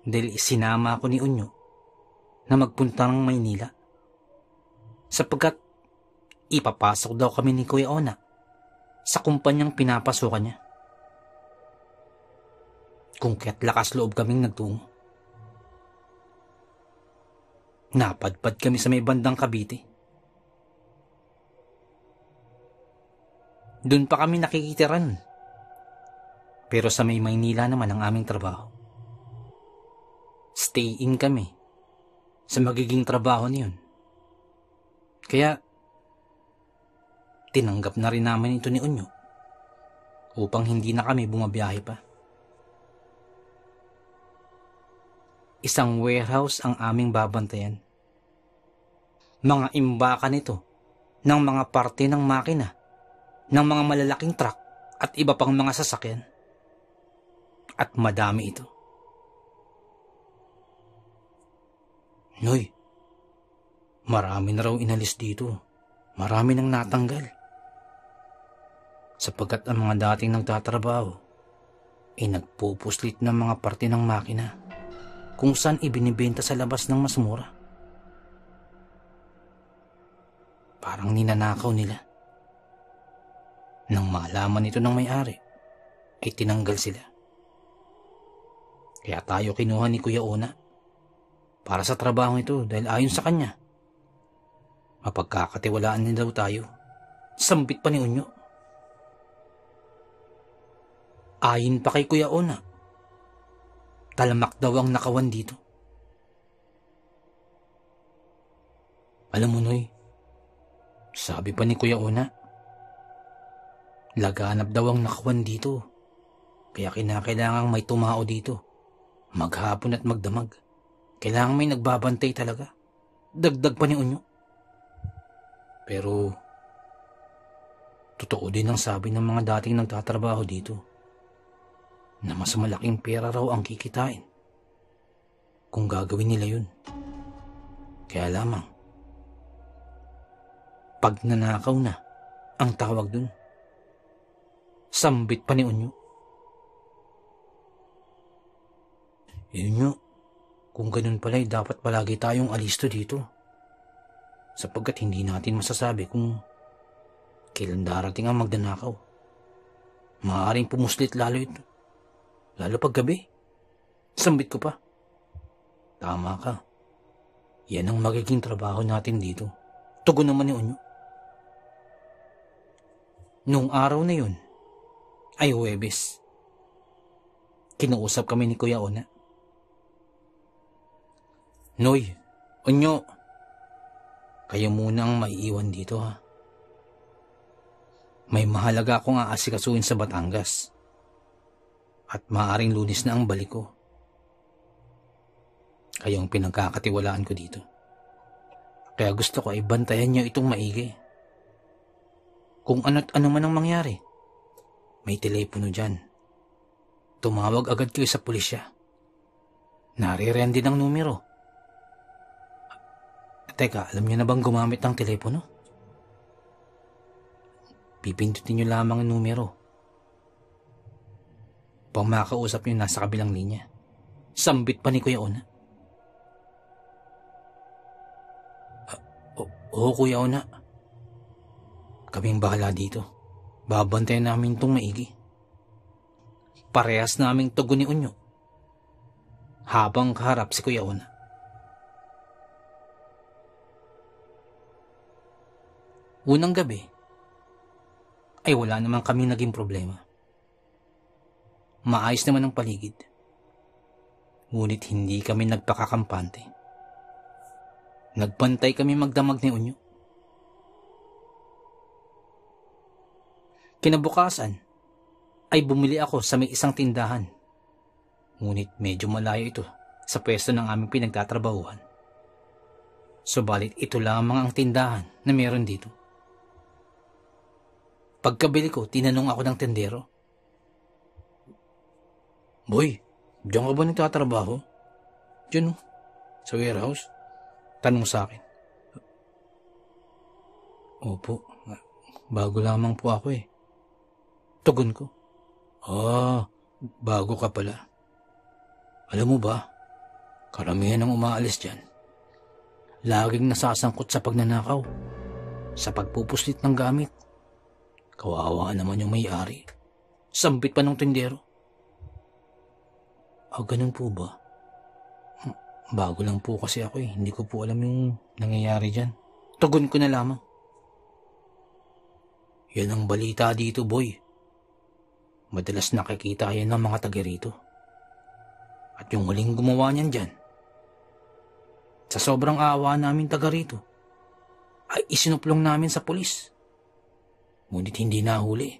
dahil isinama ako ni Unyo na magpunta ng Maynila sapagkat ipapasok daw kami ni Kuya Ona sa kumpanyang pinapasukan niya. kung kaya't lakas loob kaming nagtungo. Napadpad kami sa may bandang Cavite. Doon pa kami nakikitiran. Pero sa may Maynila naman ang aming trabaho. Stay in kami sa magiging trabaho niyon. Kaya tinanggap na rin namin ito ni Unyo upang hindi na kami bumabiyahe pa. Isang warehouse ang aming babantayan. Mga imbakan ito ng mga parte ng makina, ng mga malalaking truck at iba pang mga sasakyan. At madami ito. Noy, marami na raw inalis dito. Marami nang natanggal. Sapagkat ang mga dating nagtatrabaho ay nagpupuslit ng mga parte ng makina kung saan ibinibenta sa labas ng mas mura. Parang ninanakaw nila. Nang malaman ito ng may-ari, ay tinanggal sila. Kaya tayo kinuha ni Kuya Ona para sa trabaho ito dahil ayon sa kanya, mapagkakatiwalaan din daw tayo. Sambit pa ni Unyo. Ayon pa kay Kuya Ona, talamak daw ang nakawan dito. Alam mo, Noy, sabi pa ni Kuya Ona, laganap daw ang nakawan dito. Kaya kinakailangang may tumao dito. Maghapon at magdamag. Kailangang may nagbabantay talaga. Dagdag pa ni Unyo. Pero totoo din ang sabi ng mga dating nagtatrabaho dito na mas malaking pera raw ang kikitain kung gagawin nila yun. Kaya lamang, pag nanakaw na ang tawag dun. Sambit pa ni Unyo. Unyo, kung ganun pala'y dapat palagi tayong alisto dito. Sapagkat hindi natin masasabi kung kailan darating ang magdanakaw. Maaaring pumuslit lalo ito. Lalo pag gabi. Sambit ko pa. Tama ka. Yan ang magiging trabaho natin dito. Tugon naman ni Unyo. Nung araw na yun, ay Huwebes. Kinuusap kami ni Kuya Ona. Noy, Unyo, kayo muna ang maiiwan dito ha. May mahalaga akong aasikasuhin sa Batangas. At maaaring Lunes na ang balik ko. Kayong pinagkakatiwalaan ko dito. Kaya gusto ko ay bantayan niyo itong maigi. Kung ano't ano man ang mangyari, may telepono dyan. Tumawag agad kayo sa pulisya. Naririyan din ang numero. Teka, alam niyo na bang gumamit ng telepono? Pipindutin niyo lamang ang numero. Pang makausap niyo nasa kabilang linya. Sambit pa ni Kuya Ona. Oo, Kuya Ona. Kaming bahala dito. Babantayan namin itong maigi. Parehas naming tugon ni Unyo. Habang kaharap si Kuya Ona. Unang gabi, ay wala naman kami naging problema. Maayos naman ang paligid. Ngunit hindi kami nagpakakampante. Nagbantay kami magdamag ni Unyo. Kinabukasan, ay bumili ako sa may isang tindahan. Ngunit medyo malayo ito sa pwesto ng aming pinagtatrabahuhan. Subalit ito lamang ang tindahan na meron dito. Pagkabili ko, tinanong ako ng tendero. Boy, diyan ka ba nagtatrabaho? Diyan, sa warehouse? Tanong sa akin. Opo, bago lamang po ako eh. Tugon ko. Bago ka pala. Alam mo ba, karamihan ng umaalis dyan, laging nasasangkot sa pagnanakaw, sa pagpupuslit ng gamit. Kawawa naman yung may-ari. Sambit pa ng tindero. Ganun po ba? Bago lang po kasi ako eh. Hindi ko po alam yung nangyayari dyan. Tugon ko na lamang. Yan ang balita dito, boy. Madalas nakikita yan ng mga taga rito. At yung huling gumawa niyan dyan, sa sobrang awa namin taga rito, ay isinuplong namin sa pulis. Ngunit hindi nahuli.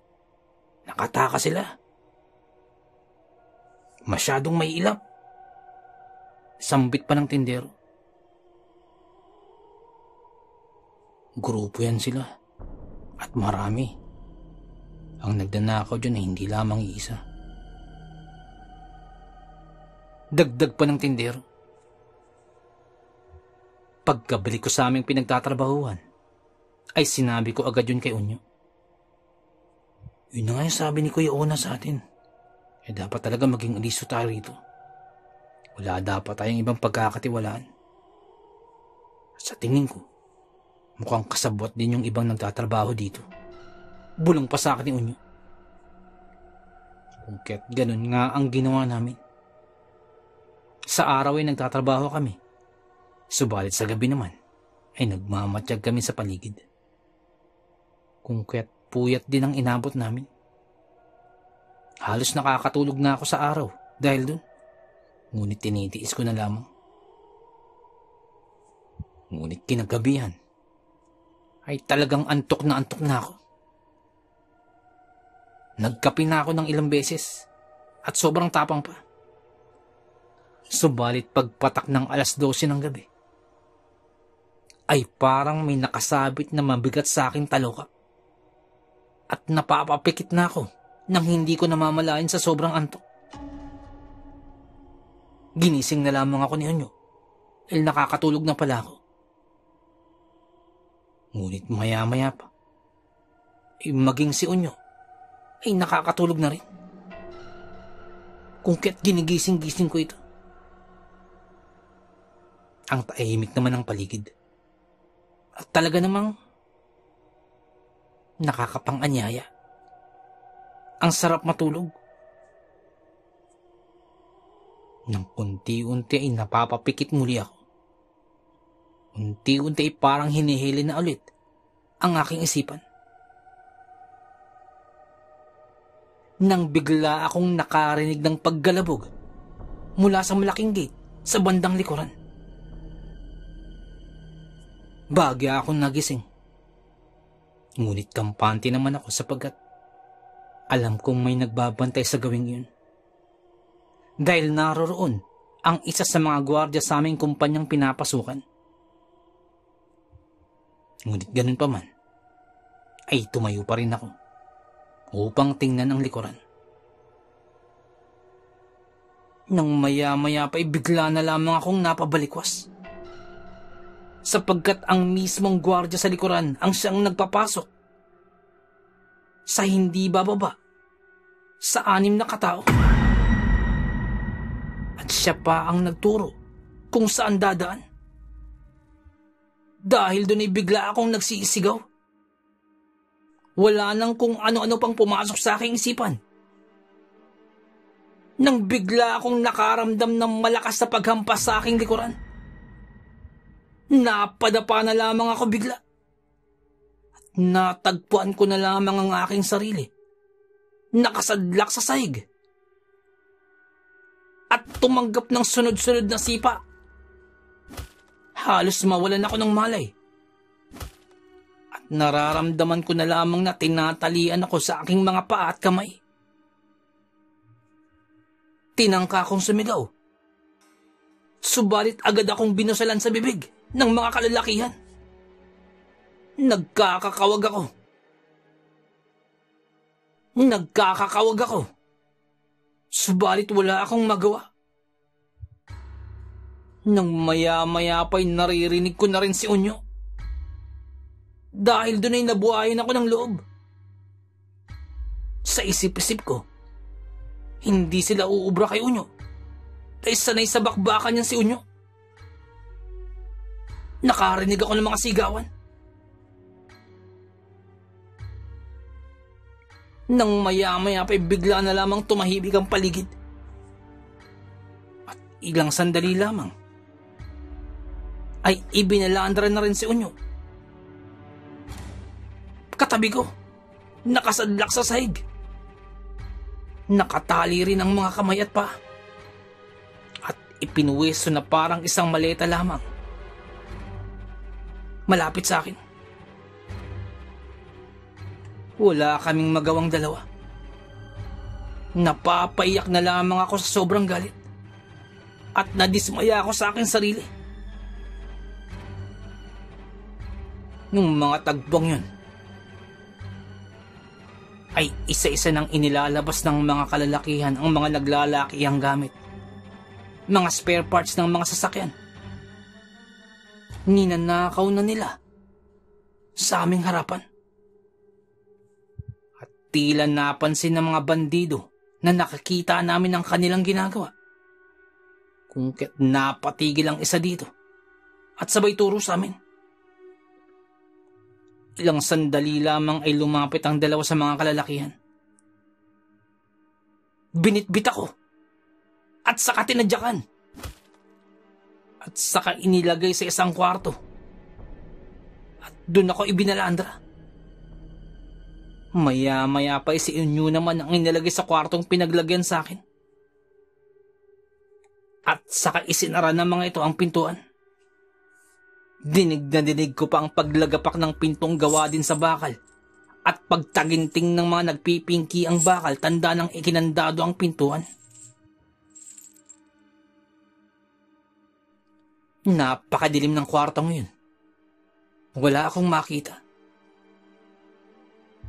Nakataka sila. Masyadong may ilap. Sambit pa ng tindero. Grupo yan sila. At marami. Ang nagdanakaw dyan ay hindi lamang iisa. Dagdag pa ng tindero. Pagkabalik ko sa aming pinagtatrabahuhan, ay sinabi ko agad yun kay Unyo. Yun na nga yung sabi ni Kuya Ona sa atin. Dapat talaga maging aliso tayo rito. Wala dapat tayong ibang pagkakatiwalaan. Sa tingin ko, mukhang kasabwat din yung ibang nagtatrabaho dito. Bulong pa sa akin ni Unyo. Kung kaya't ganun nga ang ginawa namin. Sa araw ay nagtatrabaho kami. Subalit sa gabi naman ay nagmamatyag kami sa paligid. Kung kaya't puyat din ang inabot namin. Halos nakakatulog na ako sa araw dahil dun. Ngunit tinitiis ko na lamang. Ngunit kinagabihan ay talagang antok na ako. Nagkape na ako ng ilang beses at sobrang tapang pa. Subalit pagpatak ng 12:00 ng gabi, ay parang may nakasabit na mabigat sa aking talukap. At napapapikit na ako nang hindi ko namamalayan sa sobrang antok. Ginising na lamang ako ni Onyo dahil nakakatulog na pala ako. Ngunit maya-maya pa, ay maging si Onyo ay nakakatulog na rin. Kung kaya't ginigising-gising ko ito. Ang tahimik naman ng paligid. At talaga namang nakakapang-anyaya. Ang sarap matulog. Nang unti-unti ay napapapikit muli ako. Unti-unti ay parang hinihili na ulit ang aking isipan. Nang bigla akong nakarinig ng paggalabog mula sa malaking gate sa bandang likuran. Bagya akong nagising. Ngunit kampante naman ako sapagkat alam kong may nagbabantay sa gawing yun. Dahil naroroon ang isa sa mga gwardya sa aming kumpanyang pinapasukan. Ngunit ganun pa man, ay tumayo pa rin ako upang tingnan ang likuran. Nang maya-maya pa ay bigla na lamang akong napabalikwas. Sapagkat ang mismong gwardya sa likuran ang siyang nagpapasok sa hindi bababa sa 6 na katao. At siya pa ang nagturo kung saan dadaan. Dahil doon ay bigla akong nagsisigaw. Wala nang kung ano-ano pang pumasok sa aking isipan. Nang bigla akong nakaramdam ng malakas na paghampas sa aking likuran. Napadapa na lamang ako bigla. At natagpuan ko na lamang ang aking sarili. Nakasadlak sa sahig. At tumanggap ng sunod-sunod na sipa. Halos mawalan ako ng malay. At nararamdaman ko na lamang na tinatalian ako sa aking mga paa at kamay. Tinangka akong sumigaw. Subalit agad akong binusalan sa bibig ng mga kalalakihan. Nagkakakawag ako. Subalit wala akong magawa. Nang maya-maya pa'y naririnig ko na rin si Onyo. Dahil doon ay nabuhayan ako ng loob. Sa isip-isip ko, hindi sila uubra kay Onyo. Dahil sanay sa bakbakan niyan si Onyo. Nakarinig ako ng mga sigawan. Nang maya-maya pa'y bigla na lamang tumahimik ang paligid. ilang sandali lamang ay ibinalandra na rin si Unyo. Katabi ko, nakasadlak sa sahig. Nakatali rin ang mga kamay at paa. At ipinuwesto na parang isang maleta lamang. Malapit sa akin. Wala kaming magawang dalawa. Napapaiyak na lamang ako sa sobrang galit. At nadismaya ako sa aking sarili. Nung mga tagpong yun, ay isa-isa nang inilalabas ng mga kalalakihan ang mga naglalakihang gamit. Mga spare parts ng mga sasakyan. Ninanakaw na nila sa aming harapan. At tila napansin ng mga bandido na nakakita namin ang kanilang ginagawa. Kung kaya't napatigil ang isa dito at sabay turo sa amin. Ilang sandali lamang ay lumapit ang dalawa sa mga kalalakihan. Binitbit ako at saka tinadyakan. At saka inilagay sa isang kwarto. At doon ako ibinalandra. Maya-maya pa si Unyo naman ang inilagay sa kwartong pinaglagyan sa akin. At saka isinara ng mga ito ang pintuan. Dinig na dinig ko pa ang paglagapak ng pintong gawa din sa bakal at pagtaginting ng mga nagpipingki ang bakal, tanda ng ikinandado ang pintuan. Napakadilim ng kwartong yun. Wala akong makita.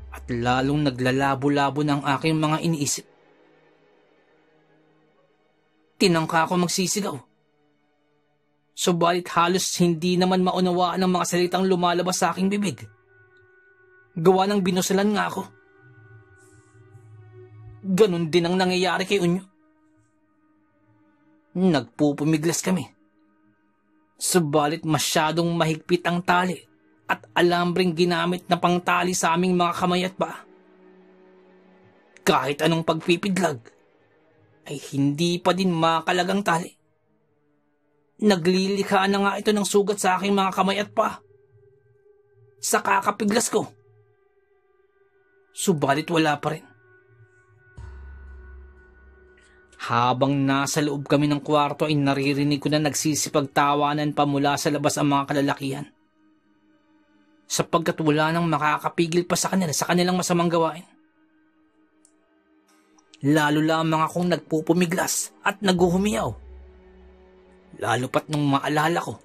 At lalong naglalabo-labo ng aking mga iniisip. Tinangka ako magsisigaw. Subalit halos hindi naman maunawaan ang mga salitang lumalabas sa aking bibig. Gawa ng binusalan nga ako. Ganon din ang nangyayari kay Unyo. Nagpupumiglas kami. Subalit masyadong mahigpit ang tali at alambreng ginamit na pangtali sa aming mga kamay at paa. Kahit anong pagpipidlag, ay hindi pa din makalagang tali. Naglilikha na nga ito ng sugat sa aking mga kamay at paa. Sa kakapiglas ko. Subalit wala pa rin. Habang nasa loob kami ng kwarto ay naririnig ko na nagsisipagtawanan pa mula sa labas ang mga kalalakihan. Sapagkat wala nang makakapigil pa sa kanila sa kanilang masamang gawain. Lalo lamang akong nagpupumiglas at naguhumiyaw. Lalo pat nung maalala ko,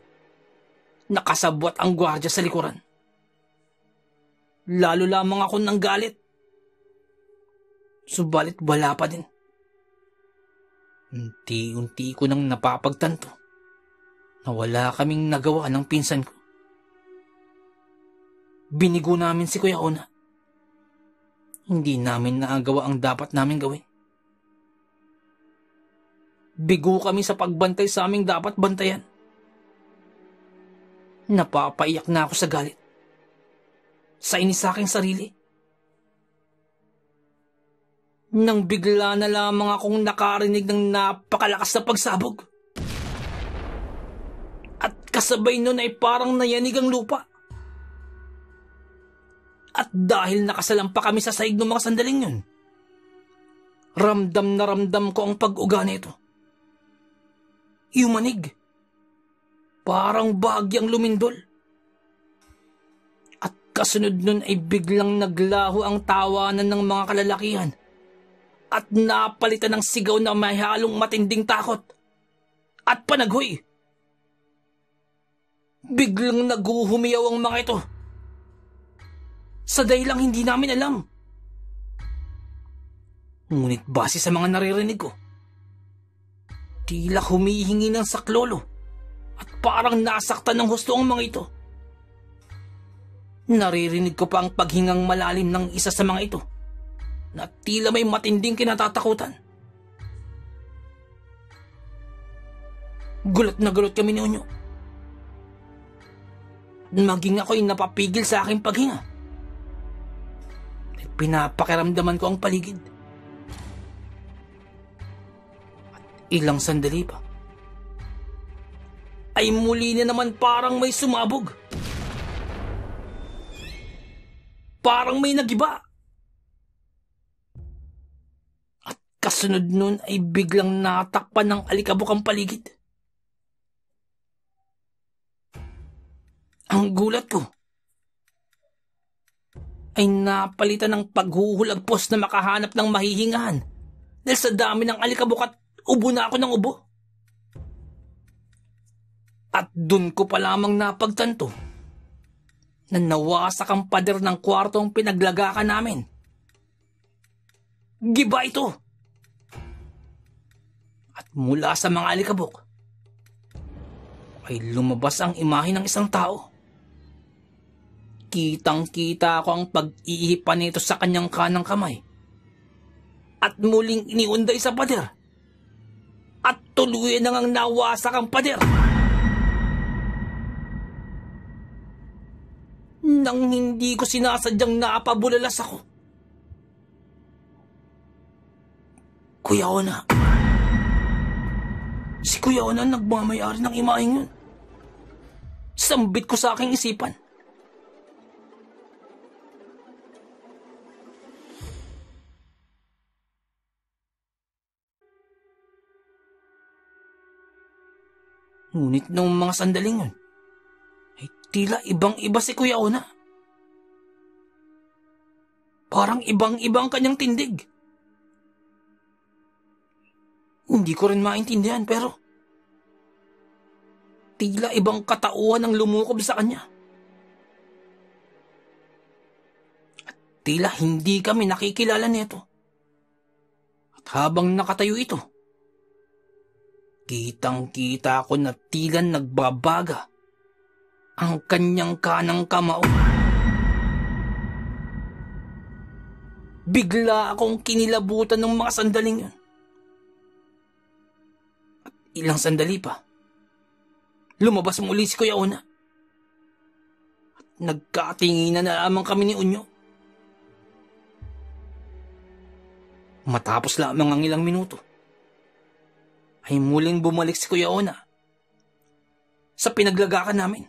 nakasabwat ang gwardya sa likuran. Lalo lamang ako nang galit. Subalit wala pa din. Unti-unti ko nang napapagtanto na wala kaming nagawa ng pinsan ko. Binigo namin si Kuya Ona. Hindi namin naagawa ang dapat namin gawin. Bigo kami sa pagbantay sa aming dapat bantayan. Napapaiyak na ako sa galit. Sa inis sa aking sarili. Nang bigla na lamang akong nakarinig ng napakalakas na pagsabog. At kasabay nun ay parang nayanig ang lupa. At dahil nakasalampa kami sa sahig ng mga sandaling yun, ramdam na ramdam ko ang pag-uga nito. Yumanig. Parang bahagyang lumindol. At kasunod nun ay biglang naglaho ang tawanan ng mga kalalakihan at napalitan ng sigaw na may halong matinding takot at panaghoy. Biglang naguhumiyaw ang mga ito. Sa dahilang hindi namin alam. Ngunit base sa mga naririnig ko, tila humihingi ng saklolo at parang nasaktan ng husto ang mga ito. Naririnig ko pa ang paghingang malalim ng isa sa mga ito na tila may matinding kinatatakutan. Gulat na gulat kami ni Unyo. Maging ako'y napapigil sa aking paghinga. At pinapakiramdaman ko ang paligid. Ilang sandali pa ay muli na naman parang may sumabog. Parang may nagiba. At kasunod nun ay biglang natakpan ng alikabok ang paligid. Ang gulat ko ay napalitan ng paghuhulagpos na makahanap ng mahihingahan dahil sa dami ng alikabok at ubo na ako ng ubo. At dun ko pa lamang napagtanto na nawasak ang pader ng kwartong pinaglagakan namin. Giba ito! At mula sa mga alikabok ay lumabas ang imahe ng isang tao. Kitang-kita ko ang pag-iihipan nito sa kanyang kanang kamay at muling iniunday sa pader at tuluyan na ngang nawasak ang pader. Nang hindi ko sinasadyang napabulalas ako. Kuya Ona. Si Kuya Ona ang nagmamayari ng imaheng yun. Sambit ko sa aking isipan. Ngunit nung mga sandaling yun, ay tila ibang-iba si Kuya Ona. Parang ibang-ibang kanyang tindig. Hindi ko rin maintindihan pero tila ibang katauhan ang lumukob sa kanya. At tila hindi kami nakikilala nito. At habang nakatayo ito, kitang-kita ko na tila nagbabaga ang kanyang kanang kamao. Bigla akong kinilabutan ng mga sandaling yun. At ilang sandali pa, lumabas muli si Kuya Ona. At nagkatinginan na lamang kami ni Unyo. Matapos lamang ang ilang minuto, ay muling bumalik si Kuya Ona sa pinaglagakan namin.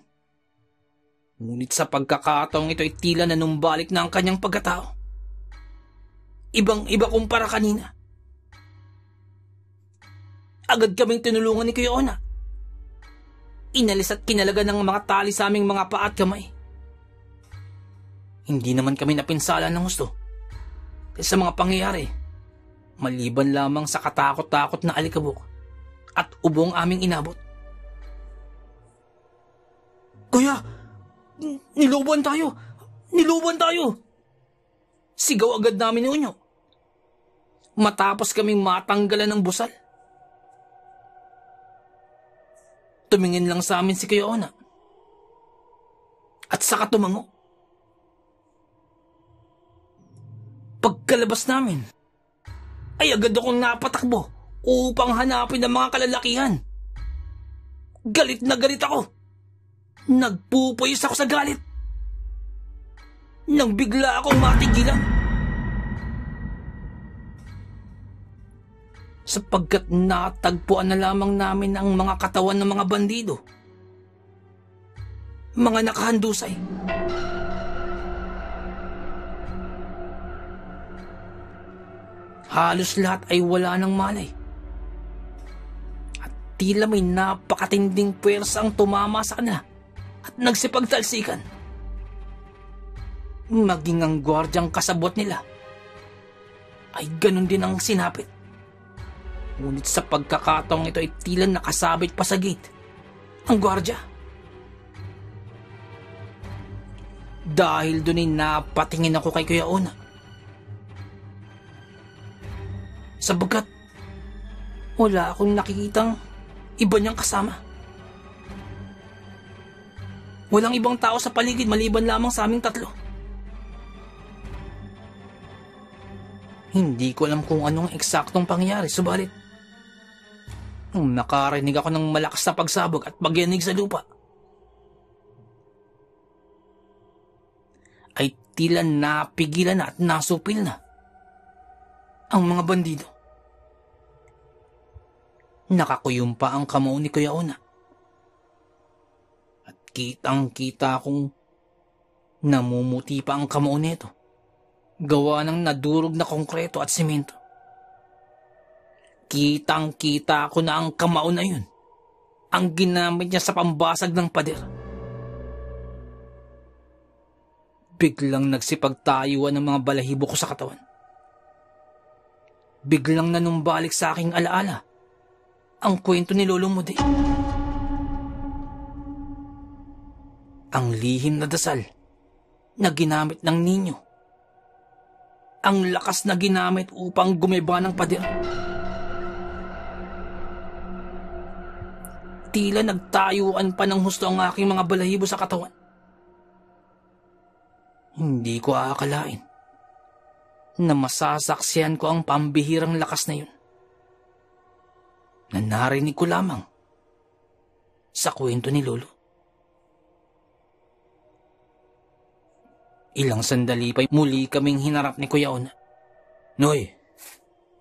Ngunit sa pagkakataong ito ay tila nanumbalik na ang kanyang pagkatao. Ibang-iba kumpara kanina. Agad kaming tinulungan ni Kuya Ona. Inalis at kinalaga ng mga tali sa aming mga paa at kamay. Hindi naman kami napinsala ng gusto. Sa mga pangyayari, maliban lamang sa katakot-takot na alikabok at ubong aming inabot. Kuya! Niluban tayo! Niluban tayo! Sigaw agad namin ni Unyo. Matapos kaming matanggalan ng busal. Tumingin lang sa amin si Kuya Ona. At saka tumango. Pagkalabas namin, ay agad akong napatakbo upang hanapin ang mga kalalakihan. Galit na galit ako. Nagpupuyos ako sa galit. Nang bigla akong matigilan. Sapagkat natagpuan na lamang namin ang mga katawan ng mga bandido. Mga nakahandusay. Halos lahat ay wala ng malay. At tila may napakatinding puwersa ang tumama sa kanila at nagsipagtalsikan. Maging ang gwardyang kasabot nila ay ganun din ang sinapit. Ngunit sa pagkakataong ito ay tila nakasabit pa sa gate ang gwardya. Dahil doon ay napatingin ako kay Kuya Ona. Sabagat wala akong nakikitang iba niyang kasama. Walang ibang tao sa paligid maliban lamang sa aming tatlo. Hindi ko alam kung anong eksaktong pangyayari, subalit nung nakarinig ako ng malakas na pagsabog at pagyanig sa lupa, ay tila napigilan na at nasupil na ang mga bandido. Nakakuyom pa ang kamao ni Kuya Ona Kitang-kita kong namumuti pa ang kamao nito. Gawa ng nadurog na konkreto at simento. Kitang-kita ko na ang kamao na yun ang ginamit niya sa pambasag ng pader. Biglang nagsipagtayuan ng mga balahibo ko sa katawan. Biglang nanumbalik sa aking alaala ang kwento ni Lolo Mude. Ang lihim na dasal na ginamit ng ninyo. Ang lakas na ginamit upang gumiba ng pader. Tila nagtayuan pa ng husto ang aking mga balahibo sa katawan. Hindi ko aakalain na masasaksihan ko ang pambihirang lakas na yun. Na narinig ko lamang sa kwento ni Lolo. Ilang sandali pa muli kaming hinarap ni Kuya Ona. Noy,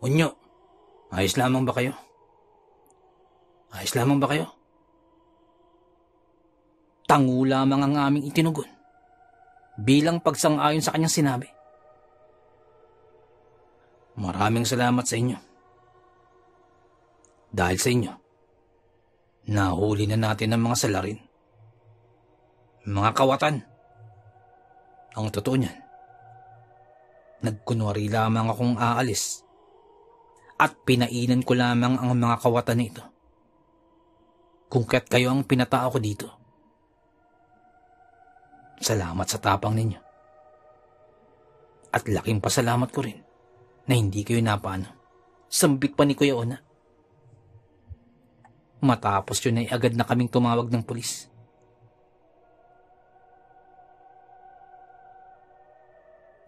Unyo, ayos lamang ba kayo? Ayos lamang ba kayo? Tango lamang ang aming itinugon bilang pagsang-ayon sa kanyang sinabi. Maraming salamat sa inyo. Dahil sa inyo, nahuli na natin ang mga salarin. Mga kawatan. Ang totoo niyan, nagkunwari lamang akong aalis at pinainan ko lamang ang mga kawatan na ito. Kung kaya't kayo ang pinatao ko dito. Salamat sa tapang ninyo. At laking pasalamat ko rin na hindi kayo napano. Sambit pa ni Kuya Ona. Matapos yun ay agad na kaming tumawag ng pulis.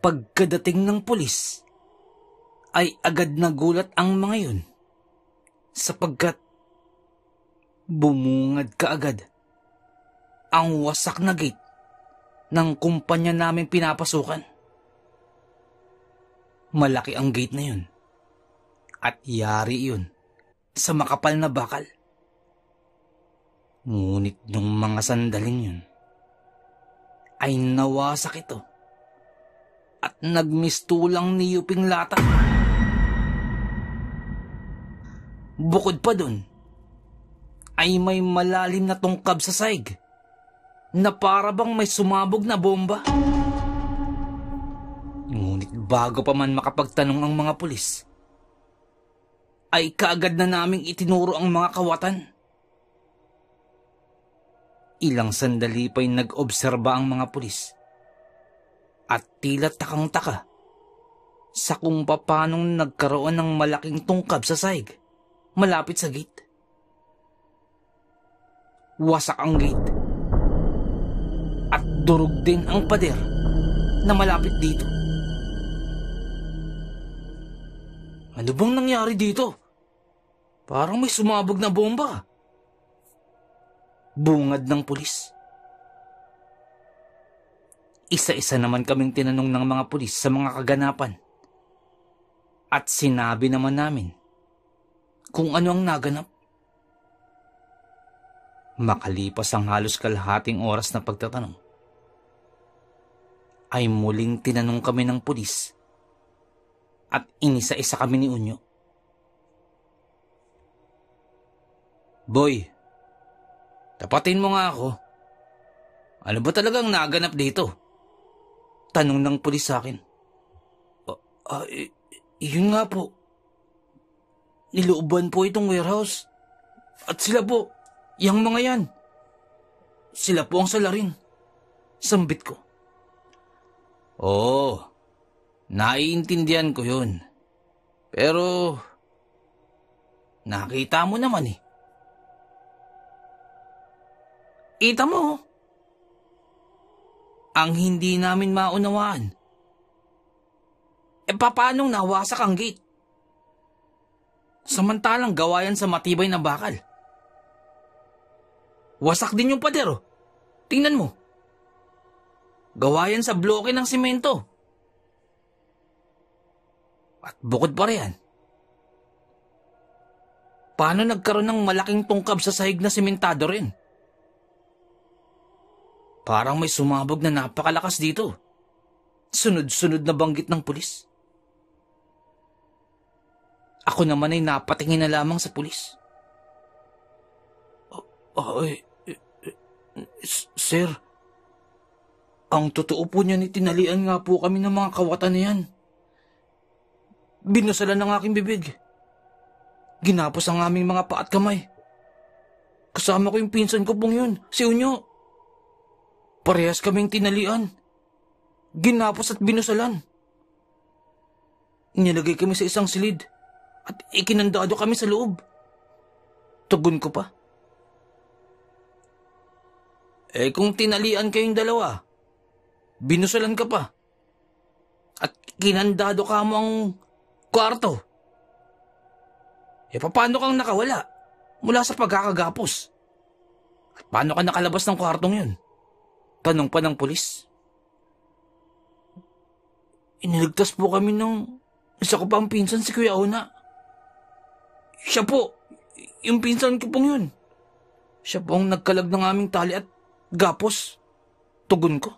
Pagkadating ng pulis, ay agad nagulat ang mga yun sapagkat bumungad kaagad ang wasak na gate ng kumpanya namin pinapasukan. Malaki ang gate na yun at yari yun sa makapal na bakal. Ngunit nung mga sandaling yun ay nawasak ito at nagmistulang ni Yuping Lata. Bukod pa dun, ay may malalim na tungkab sa saig na para bang may sumabog na bomba. Ngunit bago pa man makapagtanong ang mga pulis, ay kaagad na naming itinuro ang mga kawatan. Ilang sandali pa'y nag-obserba ang mga pulis at tila takang-taka sa kung papanong nagkaroon ng malaking tungkab sa saig malapit sa gate. Wasak ang gate at durog din ang pader na malapit dito. Ano bang nangyari dito? Parang may sumabog na bomba. Bungad ng pulis. Isa-isa naman kaming tinanong ng mga pulis sa mga kaganapan. At sinabi naman namin kung ano ang naganap. Makalipas ang halos kalahating oras na pagtatanong, ay muling tinanong kami ng pulis at inisa-isa kami ni Unyo. Boy, tapatin mo nga ako. Ano ba talagang naganap dito? Tanong ng pulis sa akin. Yun nga po. Nilooban po itong warehouse. At sila po, yang mga yan. Sila po ang salarin. Sambit ko. Oo, naiintindihan ko yun. Pero, nakita mo naman eh. Kita mo, ang hindi namin maunawaan. Paanong nawasak ang gate? Samantalang gawayan sa matibay na bakal. Wasak din yung pader, oh. Tingnan mo. Gawayan sa bloke ng simento. At bukod pa riyan, paano nagkaroon ng malaking tungkab sa sahig na simentado rin? Parang may sumabog na napakalakas dito. Sunod-sunod na banggit ng pulis. Ako naman ay napatingin na lamang sa pulis. Sir, ang totoo po niyan, tinalian nga po kami ng mga kawatan na yan. Binasalan ng aking bibig. Ginapos ang aming mga paa at kamay. Kasama ko yung pinsan ko pong yun, si Unyo. Parehas kaming tinalian. Ginapos at binusalan. Nilagay kami sa isang silid at ikinandado kami sa loob. Tugon ko pa. Kung tinalian kayong dalawa, binusalan ka pa, at kinandado ka mo ang kwarto, paano kang nakawala mula sa pagkakagapos? At paano ka nakalabas ng kwartong yun? Tanong pa ng pulis. Iniligtas po kami ng isa ko pang pinsan, si Kuya Ona. Siya po, yung pinsan ko pong yun. Siya po ang nagkalag ng aming tali at gapos. Tugon ko.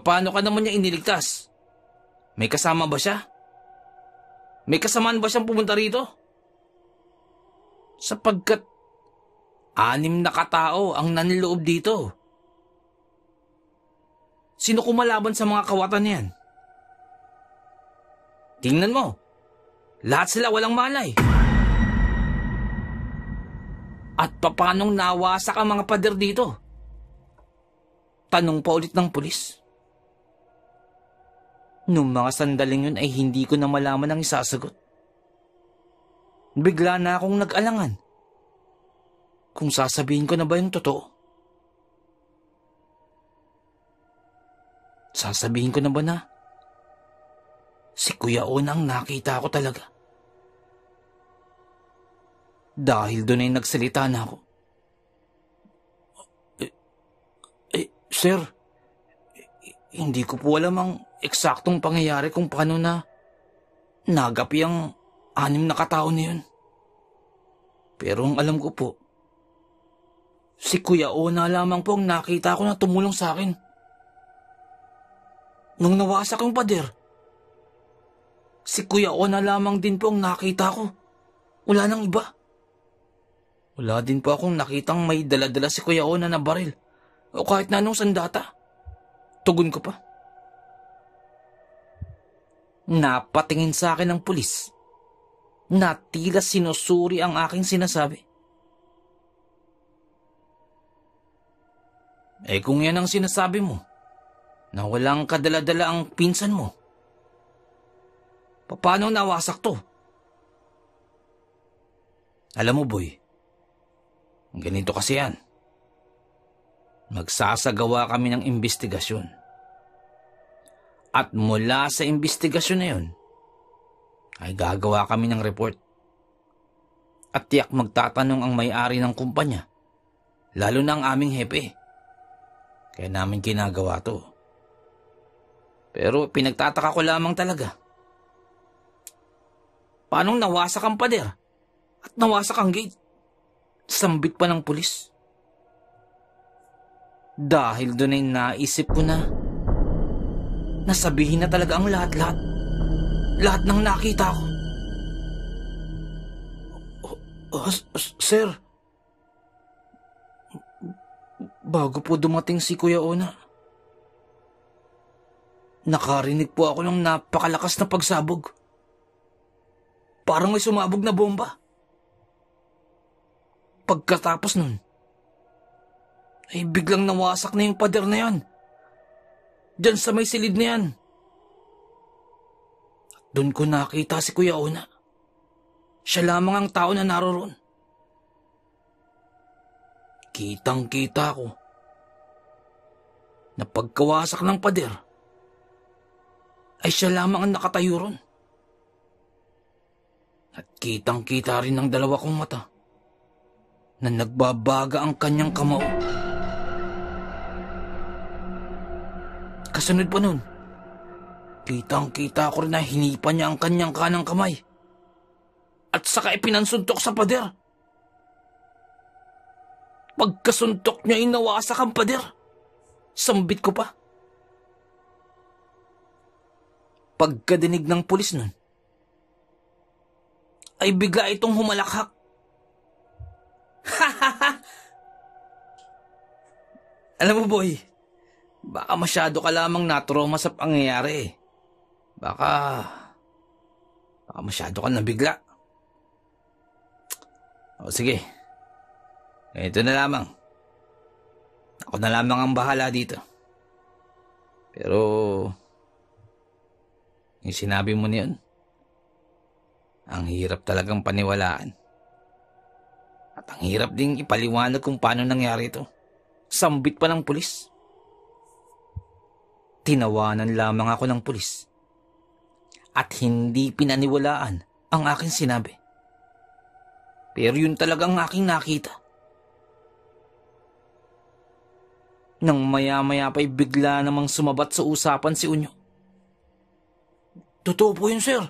Paano ka naman niya iniligtas? May kasama ba siya? May kasamaan ba siyang pumunta rito? Sapagkat 6 na katao ang nanloob dito. Sino kumalaban sa mga kawatan niyan? Tingnan mo. Lahat sila walang malay. At papanong nawasak ang mga pader dito? Tanong pa ulit ng pulis. Noong mga sandaling yun ay hindi ko na malaman ang isasagot. Bigla na akong nag-alangan. Kung sasabihin ko na ba yung totoo? Sasabihin ko na ba na si Kuya Ona ang nakita ko talaga? Dahil doon ay nagsalita na ako. Sir, hindi ko po alam ang eksaktong pangyayari kung paano na nagapi ang 6 na katao na yun. Pero ang alam ko po, si Kuya Ona lamang po ang nakita ko na tumulong sa akin. Nung nawasak yung pader, si Kuya Ona lamang din po ang nakita ko. Wala nang iba. Wala din po akong nakitang may dala-dala si Kuya Ona na baril o kahit na anong sandata. Tugon ko pa. Napatingin sa akin ng pulis na tila sinusuri ang aking sinasabi. Kung yan ang sinasabi mo, na walang kadala-dala ang pinsan mo, paano nawasak to? Alam mo, boy, ganito kasi yan. Magsasagawa kami ng imbestigasyon. At mula sa imbestigasyon na yun, ay gagawa kami ng report. At tiyak magtatanong ang may-ari ng kumpanya, lalo na ang aming hepe. Kaya namin ginagawa to. Pero pinagtataka ko lamang talaga. Paanong nawasak ang pader at nawasak ang gate? Sambit pa ng pulis. Dahil doon ay naisip ko na nasabihin na talaga ang lahat-lahat. Lahat ng nakita ko. Sir, bago po dumating si Kuya Ona, nakarinig po ako ng napakalakas na pagsabog. Parang may sumabog na bomba. Pagkatapos nun, ay biglang nawasak na yung pader na yan. Diyan sa may silid na yan. At doon ko nakita si Kuya Ona. Siya lamang ang tao na naroon. Kitang-kita ko na pagkawasak ng pader, ay siya lamang ang nakatayo ron. At kitang-kita rin ng dalawa kong mata na nagbabaga ang kanyang kamao. Kasunod pa nun, kitang-kita ko rin na hinipa niya ang kanyang kanang kamay at saka ipinansuntok sa pader. Pagkasuntok niya inawasak ang pader. Sambit ko pa. Pagkadinig ng pulis nun, ay bigla itong humalakhak. Alam mo, boy, baka masyado ka lamang natroma sa pangyayari. Baka masyado ka nabigla. O sige, ito na lamang. Ako na lamang ang bahala dito. Pero yung sinabi mo niyon, ang hirap talagang paniwalaan. At ang hirap ding ipaliwanag kung paano nangyari ito. Sambit pa ng pulis. Tinawanan lamang ako ng pulis. At hindi pinaniwalaan ang aking sinabi. Pero yun talagang aking nakita. Nang maya-maya pa'y bigla namang sumabat sa usapan si Unyo. Totoo po yun, sir.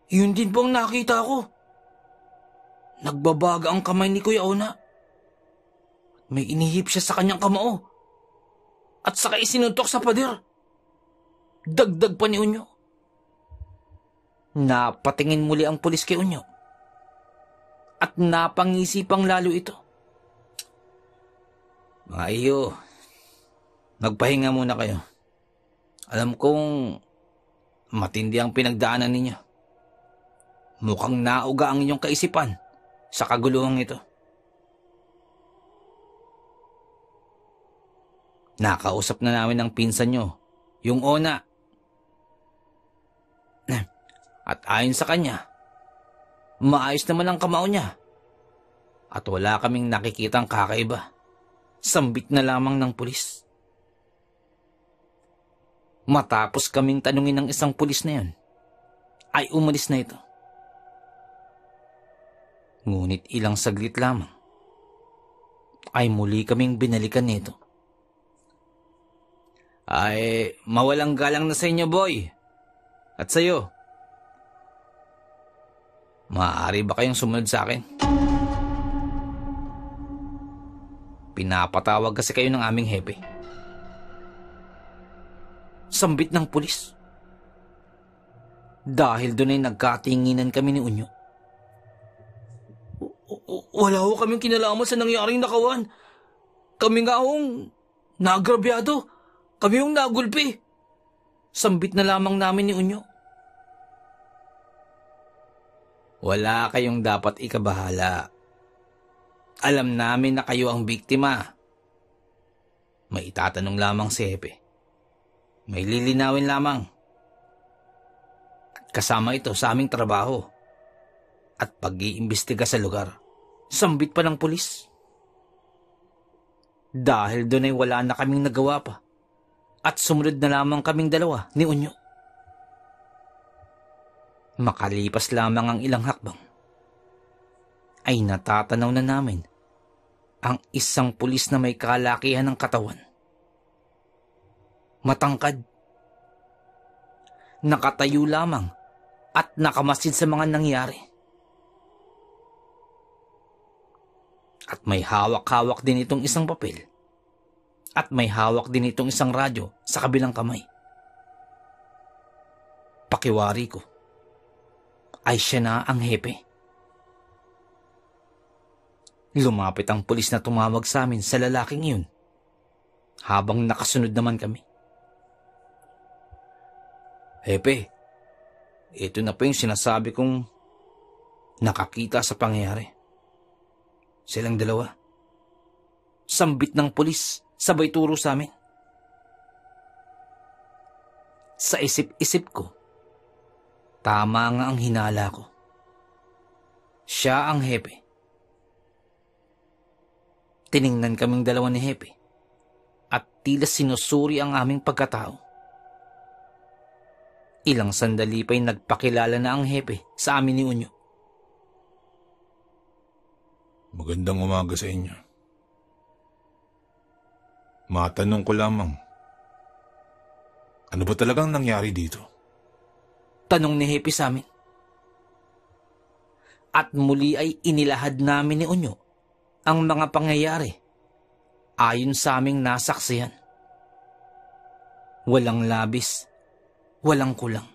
Yun din po ang nakita ko. Nagbabaga ang kamay ni Kuya Ona. May inihip siya sa kanyang kamao. At saka isinuntok sa pader. Dagdag pa ni Unyo. Napatingin muli ang pulis kay Unyo. At napangisipang lalo ito. Mga iyo, magpahinga muna kayo. Alam kong matindi ang pinagdaanan ninyo. Mukhang nauga ang inyong kaisipan sa kaguluhang ito. Nakausap na namin ang pinsan nyo, yung Ona. At ayon sa kanya, maayos naman ang kamao niya. At wala kaming nakikitang kakaiba. Sambit na lamang ng pulis. Matapos kaming tanungin ng isang pulis na yun, ay umalis na ito. Ngunit ilang saglit lamang, ay muli kaming binalikan nito. Ay, mawalang galang na sa inyo, boy. At sa'yo. Maaari ba kayong sumunod sa akin? Pinapatawag kasi kayo ng aming hepe. Sambit ng pulis. Dahil doon ay nagkatinginan kami ni Unyo. Wala ho kaming kinalaman sa nangyaring nakawan. Kami nga hong nagrabyado. Kami hong nagulpi. Sambit na lamang namin ni Unyo. Wala kayong dapat ikabahala. Alam namin na kayo ang biktima. May itatanong lamang si Hepe. May lilinawin lamang. At kasama ito sa aming trabaho. At pag-iimbestiga sa lugar. Sambit pa ng pulis. Dahil doon ay wala na kaming nagawa pa. At sumunod na lamang kaming dalawa ni Unyo. Makalipas lamang ang ilang hakbang, ay natatanaw na namin ang isang pulis na may kalakihan ng katawan. Matangkad. Nakatayo lamang at nakamasid sa mga nangyari. At may hawak-hawak din itong isang papel. At may hawak din itong isang radyo sa kabilang kamay. Pakiwari ko, ay siya na ang hepe. Lumapit ang pulis na tumawag sa amin sa lalaking iyon, habang nakasunod naman kami. Hepe, ito na po yung sinasabi kong nakakita sa pangyayari. Silang dalawa. Sambit ng pulis, sabay turo sa amin. Sa isip-isip ko, tama nga ang hinala ko. Siya ang hepe. Tiningnan kaming dalawa ni Hepe at tila sinusuri ang aming pagkatao. Ilang sandali pa'y nagpakilala na ang Hepe sa amin ni Unyo. Magandang umaga sa inyo. Matanong ko lamang, ano ba talagang nangyari dito? Tanong ni Hepe sa amin. At muli ay inilahad namin ni Unyo ang mga pangyayari ayon sa aming nasaksihan. Walang labis, walang kulang.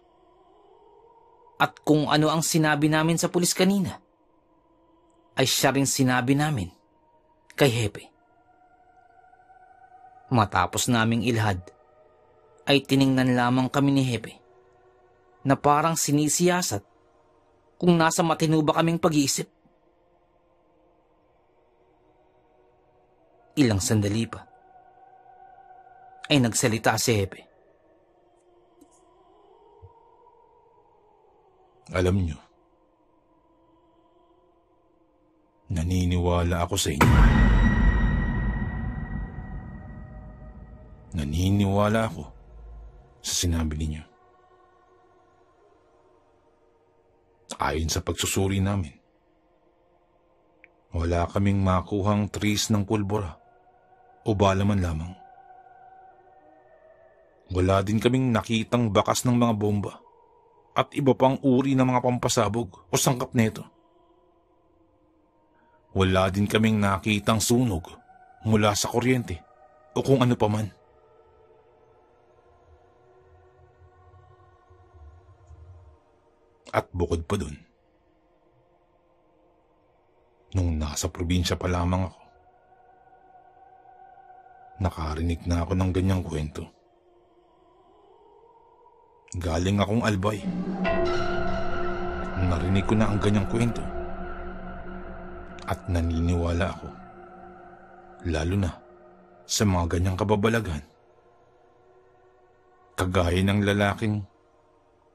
At kung ano ang sinabi namin sa pulis kanina, ay siya rin sinabi namin kay Hepe. Matapos naming ilahad, ay tiningnan lamang kami ni Hepe na parang sinisiyasat kung nasa matino ba kaming pag-iisip. Ilang sandali pa ay nagsalita si Hepe. Alam nyo, naniniwala ako sa inyo. Naniniwala ako sa sinabi ninyo. Ayon sa pagsusuri namin, wala kaming makuhang tris ng pulbura o bala man lamang. Wala din kaming nakitang bakas ng mga bomba at iba pang uri ng mga pampasabog o sangkap neto. Wala din kaming nakitang sunog mula sa kuryente o kung ano pa man. At bukod pa dun, nung nasa probinsya pa lamang ako, nakarinig na ako ng ganyang kwento. Galing akong Albay. Narinig ko na ang ganyang kwento. At naniniwala ako, lalo na sa mga ganyang kababalaghan. Kagaya ng lalaking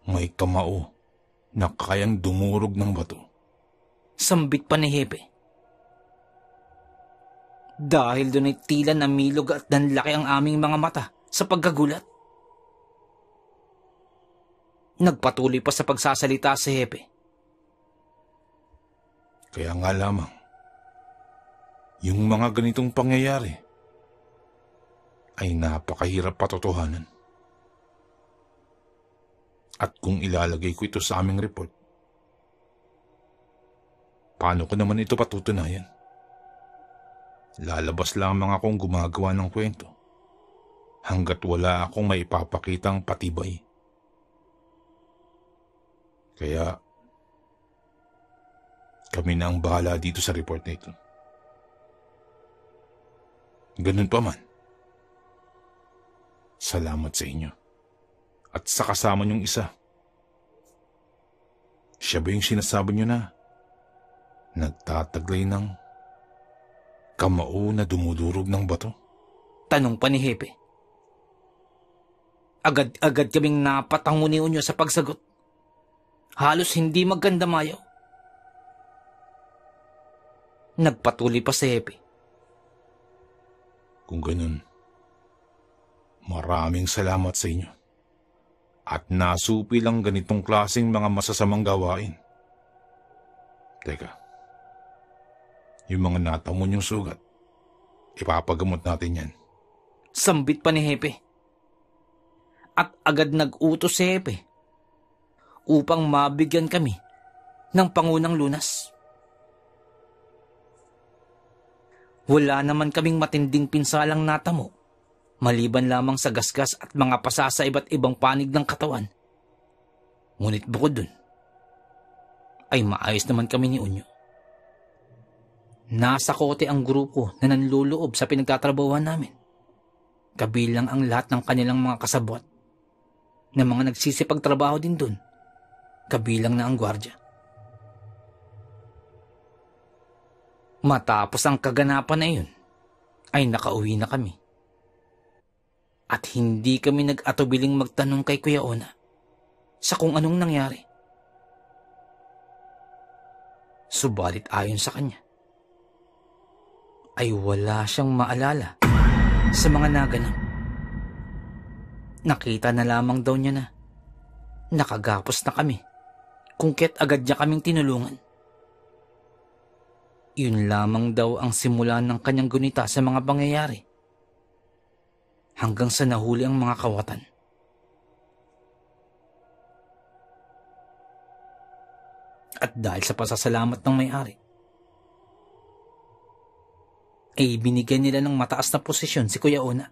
may kamao na kayang dumurog ng bato. Sambit pa ni Hepe. Dahil doon ay tila namilog at nanlaki ang aming mga mata sa pagkagulat. Nagpatuloy pa sa pagsasalita si Hepe. Kaya nga lamang, yung mga ganitong pangyayari ay napakahirap patotohanan. At kung ilalagay ko ito sa aming report, paano ko naman ito patutunayan? Lalabas lamang akong gumagawa ng kwento hanggat wala akong maipapakitang patibay. Kaya kami na ang bahala dito sa report na ito. Ganun pa man, salamat sa inyo at sa kasama niyong isa. Siya ba yung sinasabi niyo na nagtataglay ng kamao na dumudurog ng bato? Tanong pa ni Hepe. Agad-agad kaming napatango ni Unyo sa pagsagot. Halos hindi magkandamayaw. Nagpatuloy pa si Hepe. Kung ganun, maraming salamat sa inyo. At nasupi lang ganitong klaseng mga masasamang gawain. Teka, yung mga natamo niyong sugat, ipapagamot natin yan. Sambit pa ni Hepe. At agad nag-utos si Hepe upang mabigyan kami ng pangunang lunas. Wala naman kaming matinding pinsalang natamo, maliban lamang sa gasgas at mga pasa sa iba't ibang panig ng katawan. Ngunit bukod dun, ay maayos naman kami ni Unyo. Nasa kote ang grupo na nanluloob sa pinagtatrabahuan namin, kabilang ang lahat ng kanilang mga kasabwat na mga nagsisipagtrabaho din dun, kabilang na ang gwardya. Matapos ang kaganapan na iyon, ay nakauwi na kami. At hindi kami nag-atubiling magtanong kay Kuya Ona sa kung anong nangyari. Subalit ayon sa kanya, ay wala siyang maalala sa mga naganap. Nakita na lamang daw niya na nakagapos na kami kung kaya't agad niya kaming tinulungan. Yun lamang daw ang simula ng kanyang gunita sa mga pangyayari hanggang sa nahuli ang mga kawatan. At dahil sa pasasalamat ng may-ari, ay binigyan nila ng mataas na posisyon si Kuya Ona.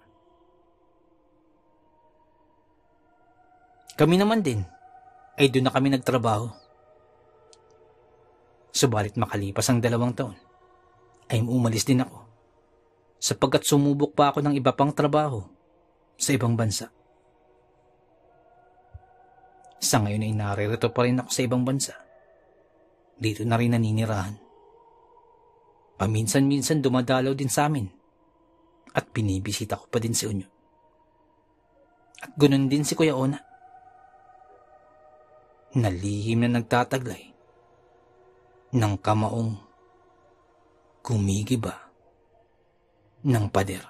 Kami naman din ay doon na kami nagtrabaho. Subalit makalipas ang 2 taon, ay umalis din ako sapagkat sumubok pa ako ng iba pang trabaho sa ibang bansa. Sa ngayon ay naririto pa rin ako sa ibang bansa. Dito na rin naninirahan. Paminsan-minsan dumadalaw din sa amin at binibisita ko pa din si Unyo. At ganoon din si Kuya Ona. Nalihim na nagtataglay ng kamaong kumigiba ng pader.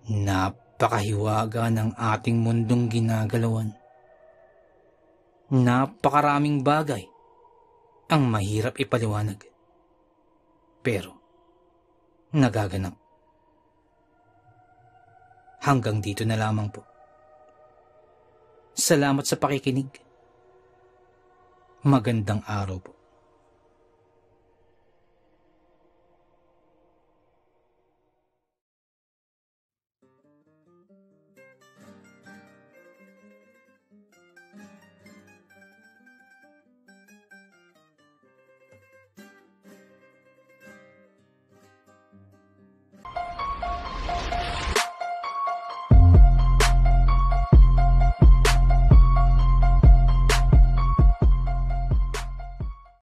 Napakahiwaga ng ating mundong ginagalawan. Napakaraming bagay ang mahirap ipaliwanag. Pero nagaganap. Hanggang dito na lamang po. Salamat sa pakikinig. Magandang araw po.